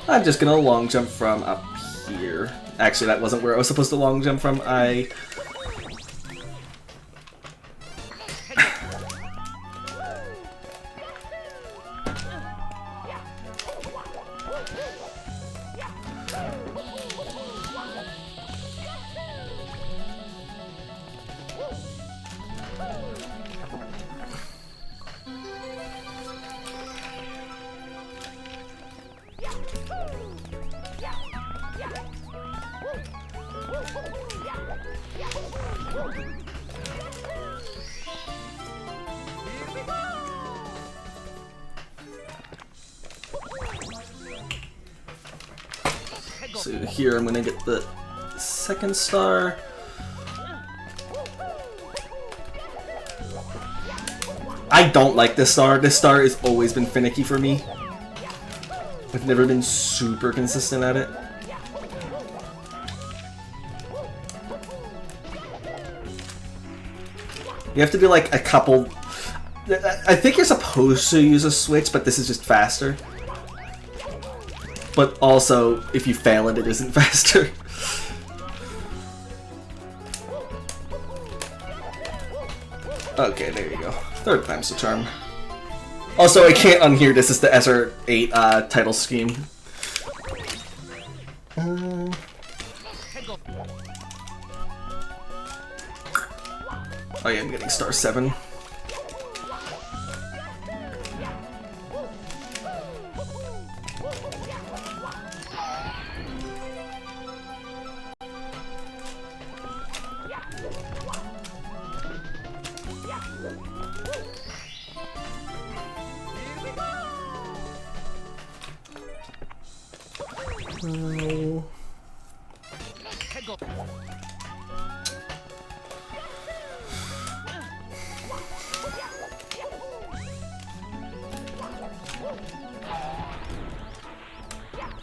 [SPEAKER 1] I'm just gonna long jump from up here. Actually, that wasn't where I was supposed to long jump from. So here I'm gonna get the second star. I don't like this star. This star has always been finicky for me. I've never been super consistent at it. You have to do like a couple... I think you're supposed to use a switch, but this is just faster. But also, if you fail it, it isn't faster. Okay, there you go. Third time's the charm. Also, I can't unhear this is the SR8 title scheme. Oh yeah, I'm getting star 7. Oh.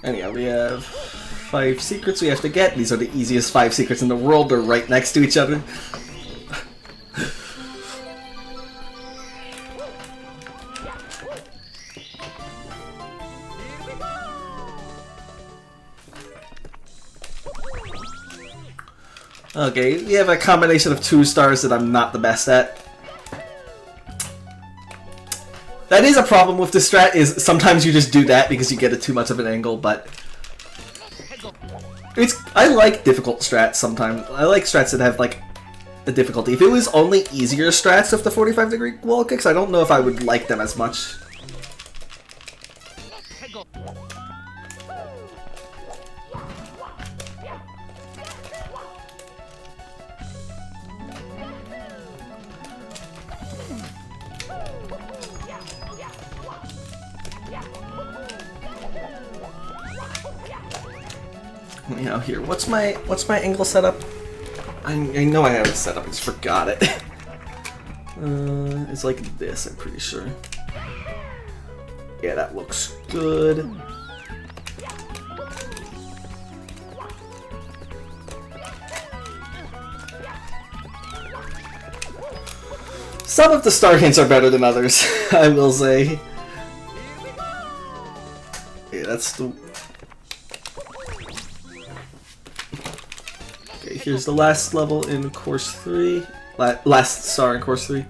[SPEAKER 1] Anyhow, we have 5 secrets we have to get. These are the easiest 5 secrets in the world. They're right next to each other. Okay, we have a combination of 2 stars that I'm not the best at. That is a problem with this strat, is sometimes you just do that because you get it too much of an angle, but... I like difficult strats sometimes. I like strats that have, like, a difficulty. If it was only easier strats with the 45-degree wall kicks, I don't know if I would like them as much. You know, here, what's my angle setup? I know I have it set up, I just forgot it. It's like this, I'm pretty sure. Yeah, that looks good. Some of the star hints are better than others, I will say. Yeah, that's the... Okay, here's the last level in Course 3. Last star in Course 3.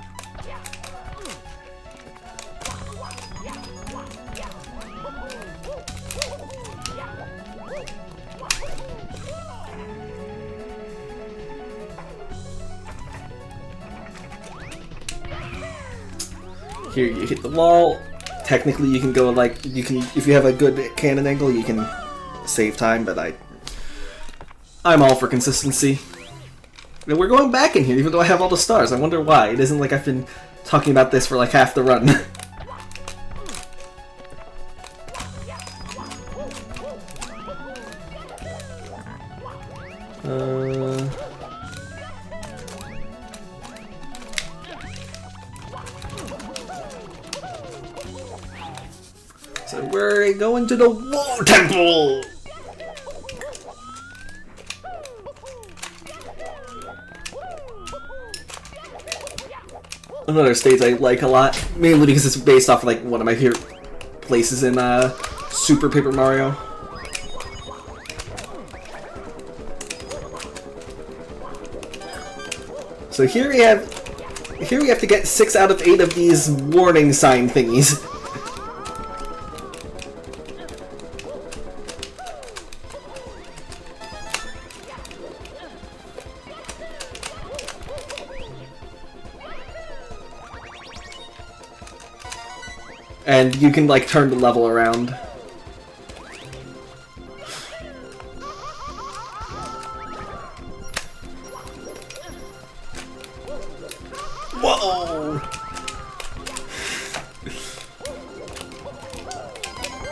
[SPEAKER 1] Here you hit the wall. Technically you can go like, if you have a good cannon angle, you can save time, but I'm all for consistency. And we're going back in here even though I have all the stars. I wonder why. It isn't like I've been talking about this for like half the run. So we're going to the Wall Temple! Another stage I like a lot, mainly because it's based off of, like, one of my favorite places in Super Paper Mario. So here we have to get 6 out of 8 of these warning sign thingies. And you can, like, turn the level around. Whoa!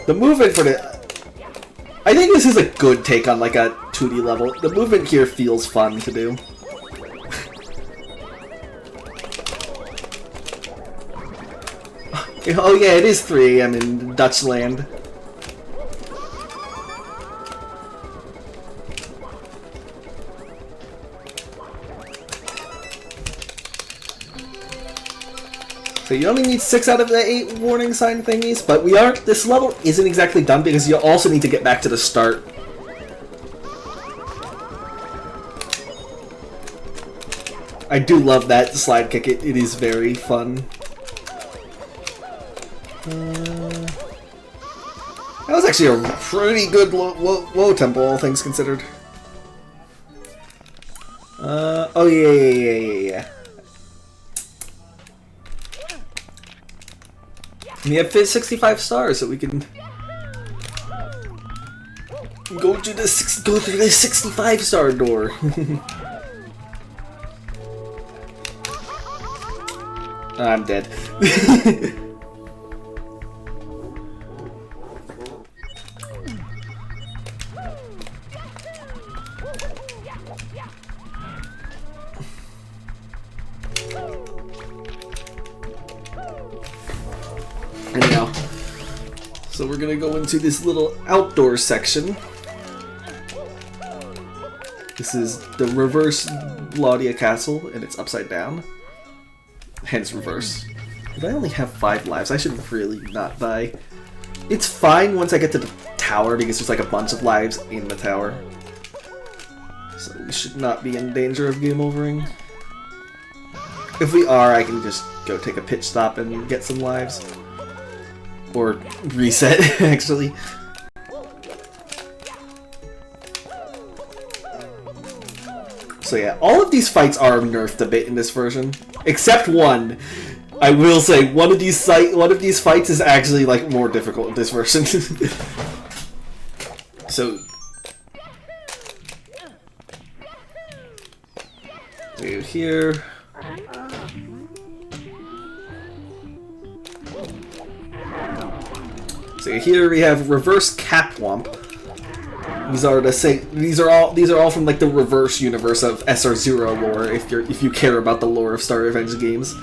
[SPEAKER 1] The movement for the... I think this is a good take on, like, a 2D level. The movement here feels fun to do. Oh yeah, it is 3 AM in Dutchland. So you only need 6 out of the 8 warning sign thingies, but this level isn't exactly done because you also need to get back to the start. I do love that slide kick, it is very fun. That was actually a pretty good low tempo, all things considered. Oh yeah. We have 65 stars, so we can go through the 65-star door. I'm dead. Anyhow, so we're gonna go into this little outdoor section. This is the reverse Laudia Castle, and it's upside down. Hence reverse. But I only have 5 lives. I should really not die. It's fine once I get to the tower, because there's like a bunch of lives in the tower. So we should not be in danger of game overing. If we are, I can just go take a pit stop and get some lives. Or reset, actually. So yeah, all of these fights are nerfed a bit in this version, except one. I will say one of these fights is actually like more difficult in this version. So here. So here we have reverse Capwomp. These are the same. These are all from like the reverse universe of SR0 lore. If you care about the lore of Star Revenge games,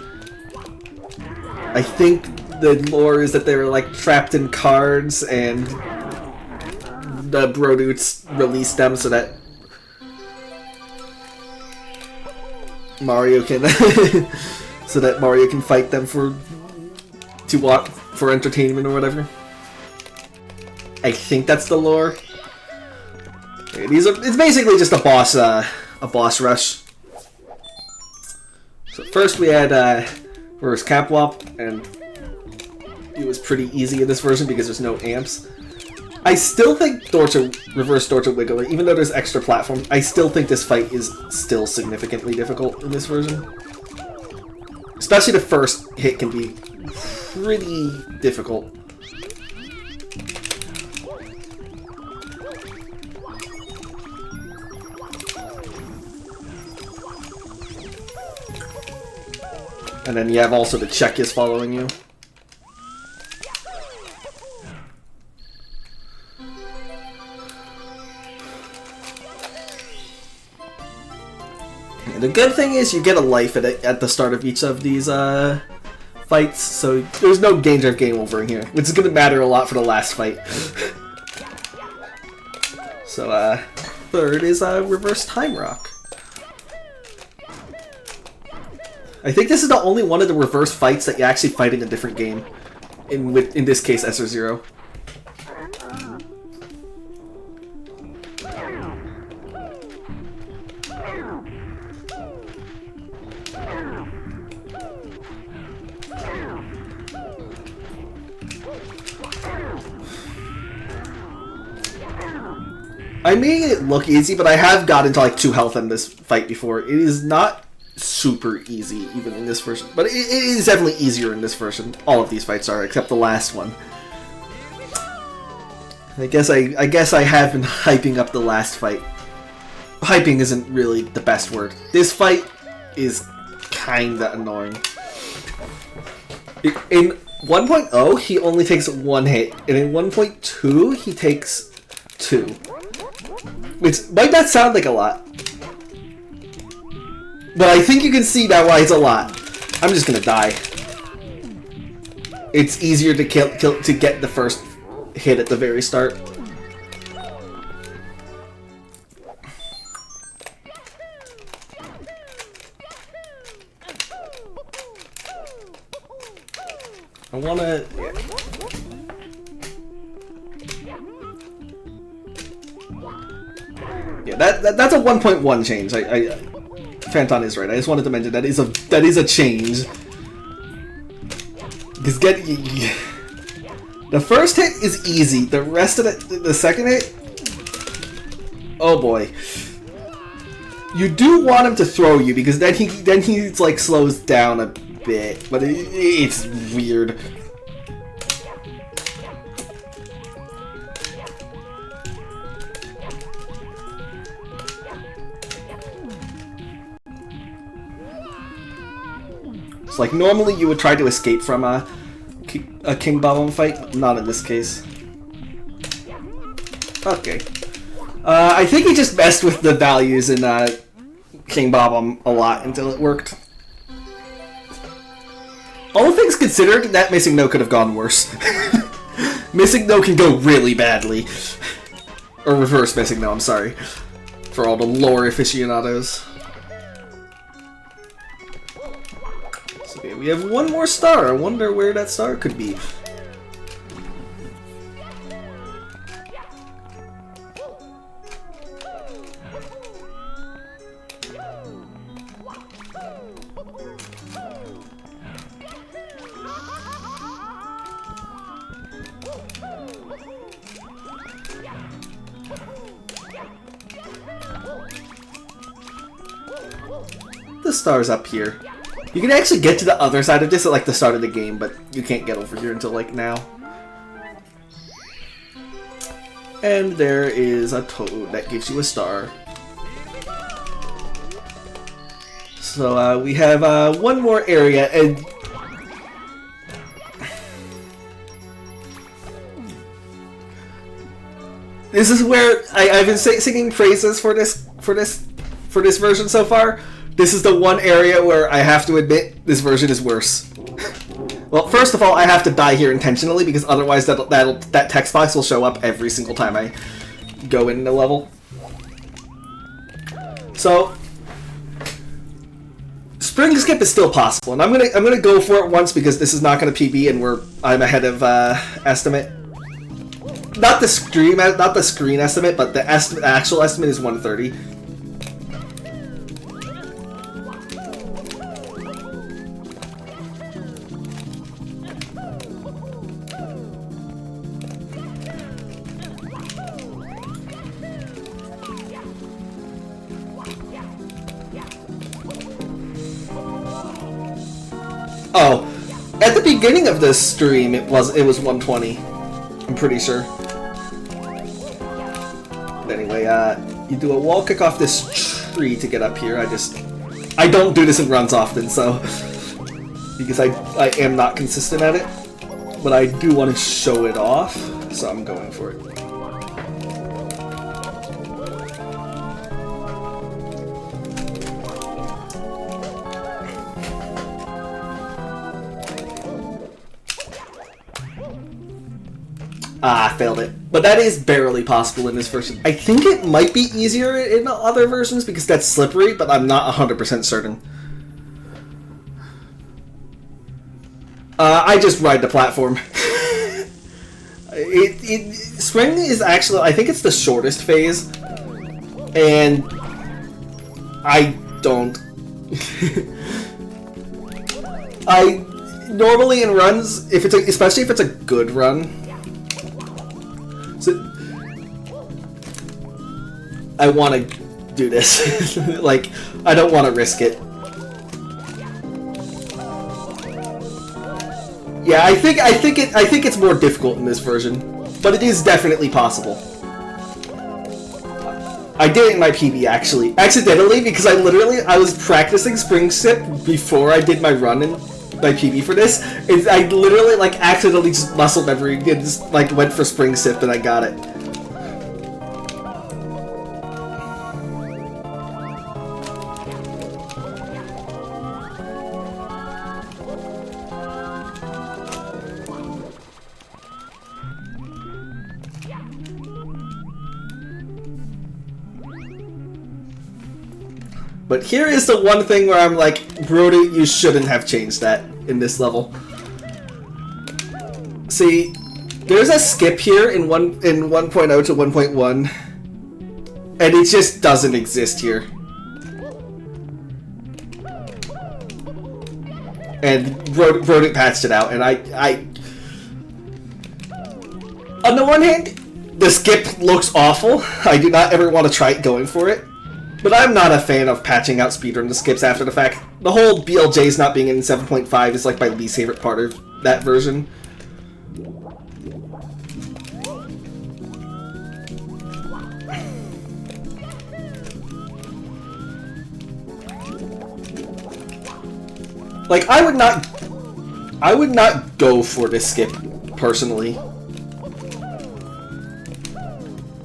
[SPEAKER 1] I think the lore is that they were like trapped in cards, and the Brodoots released them so that Mario can fight them for entertainment or whatever. I think that's the lore. It's basically just a boss rush. So first we had reverse Capwomp, and it was pretty easy in this version because there's no amps. I still think reverse Dorcha Wiggler, even though there's extra platforms, I still think this fight is still significantly difficult in this version. Especially the first hit can be pretty difficult. And then you have also the Czechus following you. And the good thing is you get a life at the start of each of these fights, so there's no danger of game over in here, which is going to matter a lot for the last fight. So third is reverse Time Rock. I think this is the only one of the reverse fights that you actually fight in a different game. In this case, SR0. I made it look easy, but I have gotten to like 2 health in this fight before. It is not super easy even in this version, but it is definitely easier in this version. All of these fights are, except the last one. I guess I have been hyping up the last fight. Hyping isn't really the best word. This fight is kinda annoying. In 1.0 he only takes 1 hit, and in 1.2 he takes 2. Which might not sound like a lot, but I think you can see now why it's a lot. I'm just gonna die. It's easier to to get the first hit at the very start. I wanna... Yeah, that's a 1.1 change. Phantom is right. I just wanted to mention that is a change. Because the first hit is easy. The rest of the second hit, oh boy. You do want him to throw you because then he like slows down a bit, but it's weird. Like, normally you would try to escape from a King Bob-omb fight, but not in this case. Okay. I think he just messed with the values in King Bob-omb a lot until it worked. All things considered, that missing no could have gone worse. Missing no can go really badly. Or reverse missing no, I'm sorry. For all the lore aficionados. So, okay, we have one more star. I wonder where that star could be. The star's up here. You can actually get to the other side of this at like the start of the game, but you can't get over here until like now. And there is a toad that gives you a star. So we have one more area, and this is where I've been singing praises for this version so far. This is the one area where I have to admit this version is worse. Well, first of all, I have to die here intentionally because otherwise that text box will show up every single time I go in the level. So spring skip is still possible, and I'm gonna go for it once because this is not gonna PB, and I'm ahead of estimate. Not the screen estimate, but the actual estimate is 130. Oh, at the beginning of this stream, it was 120. I'm pretty sure. But anyway, you do a wall kick off this tree to get up here. I don't do this in runs often, so because I am not consistent at it, but I do want to show it off, so I'm going for it. Ah, I failed it. But that is barely possible in this version. I think it might be easier in other versions because that's slippery, but I'm not 100% certain. I just ride the platform. Spring is actually, I think it's the shortest phase, and I don't. I normally in runs, especially if it's a good run. So, I want to do this. Like, I don't want to risk it. Yeah, I think it's more difficult in this version, but it is definitely possible. I did it in my PB actually, accidentally, because I was practicing spring sip before I did my run in my PB for this. I literally like accidentally just muscle memory and just like went for spring sip and I got it. But here is the one thing where I'm like, Brody, you shouldn't have changed that in this level. See, there's a skip here in 1.0 to 1.1, and it just doesn't exist here. And Brody patched it out, and I on the one hand, the skip looks awful. I do not ever want to try going for it. But I'm not a fan of patching out speedrun skips after the fact. The whole BLJs not being in 7.5 is like my least favorite part of that version. Like, I would not go for this skip, personally.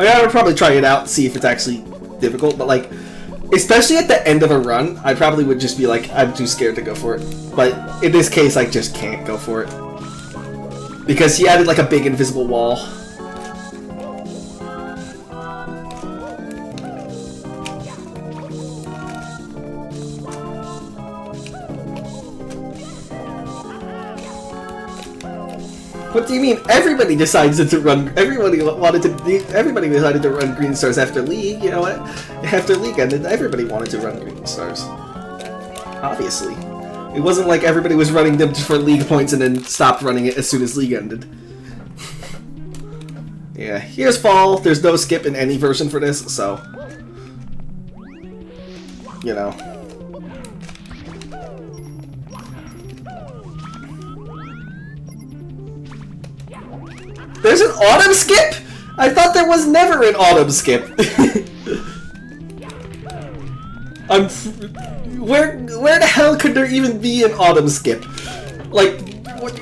[SPEAKER 1] I would probably try it out and see if it's actually difficult, but like, Especially at the end of a run, I probably would just be like, I'm too scared to go for it. But in this case, I just can't go for it. Because he added like a big invisible wall. What do you mean? Everybody decided to run. Everybody decided to run Green Stars after League. You know what? After League ended, everybody wanted to run Green Stars. Obviously, it wasn't like everybody was running them for League points and then stopped running it as soon as League ended. Yeah, here's Fall. There's no skip in any version for this, so you know. There's an autumn skip? I thought there was never an autumn skip. Where the hell could there even be an autumn skip? Like, what?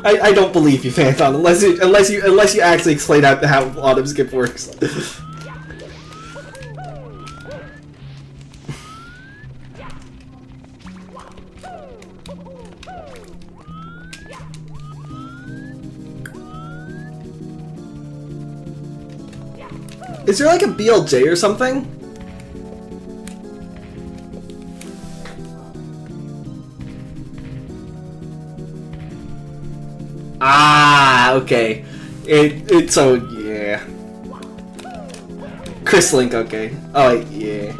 [SPEAKER 1] I don't believe you, Phantom, unless you actually explain out how autumn skip works. Is there like a BLJ or something? Ah, okay. So yeah. Chris Link, okay. Oh yeah.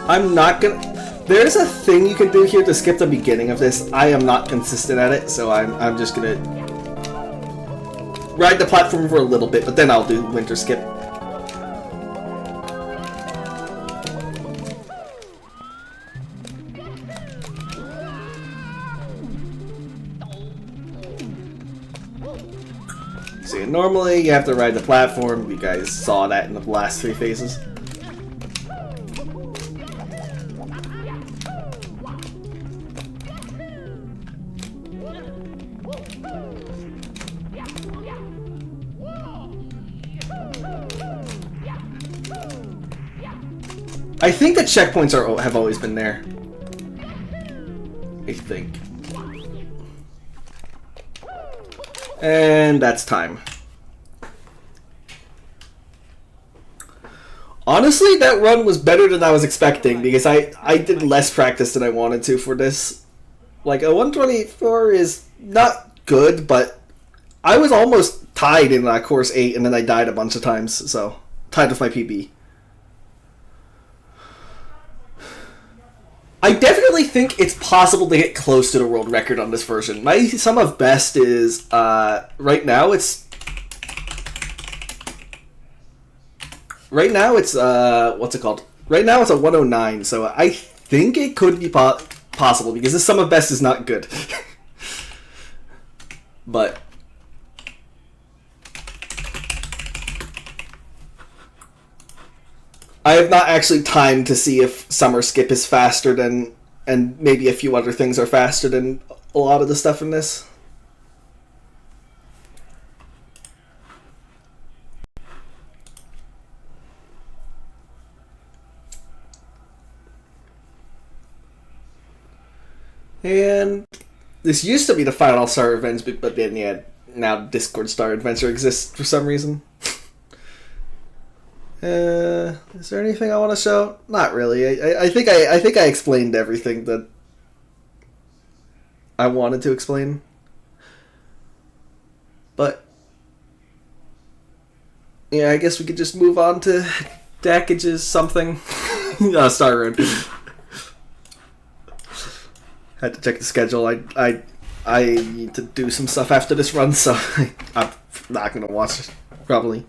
[SPEAKER 1] I'm not gonna... There's a thing you can do here to skip the beginning of this. I am not consistent at it, so I'm just gonna ride the platform for a little bit, but then I'll do winter skip. See, normally you have to ride the platform. You guys saw that in the last 3 phases. I think the checkpoints have always been there. I think. And that's time. Honestly, that run was better than I was expecting because I did less practice than I wanted to for this. Like, a 124 is not good, but I was almost tied in course 8 and then I died a bunch of times, so tied with my PB. I definitely think it's possible to get close to the world record on this version. My sum of best is, right now it's, what's it called? Right now it's a 109, so I think it could be possible, because this sum of best is not good. But I have not actually timed to see if summer skip is faster than, and maybe a few other things are faster than a lot of the stuff in this. And this used to be the final star events, but then yeah, now Discord Star Adventure exists for some reason. Is there anything I want to show? Not really. I think I explained everything that I wanted to explain. But yeah, I guess we could just move on to Dackage's something. Star Road. Had to check the schedule. I need to do some stuff after this run, so I'm not gonna watch it probably.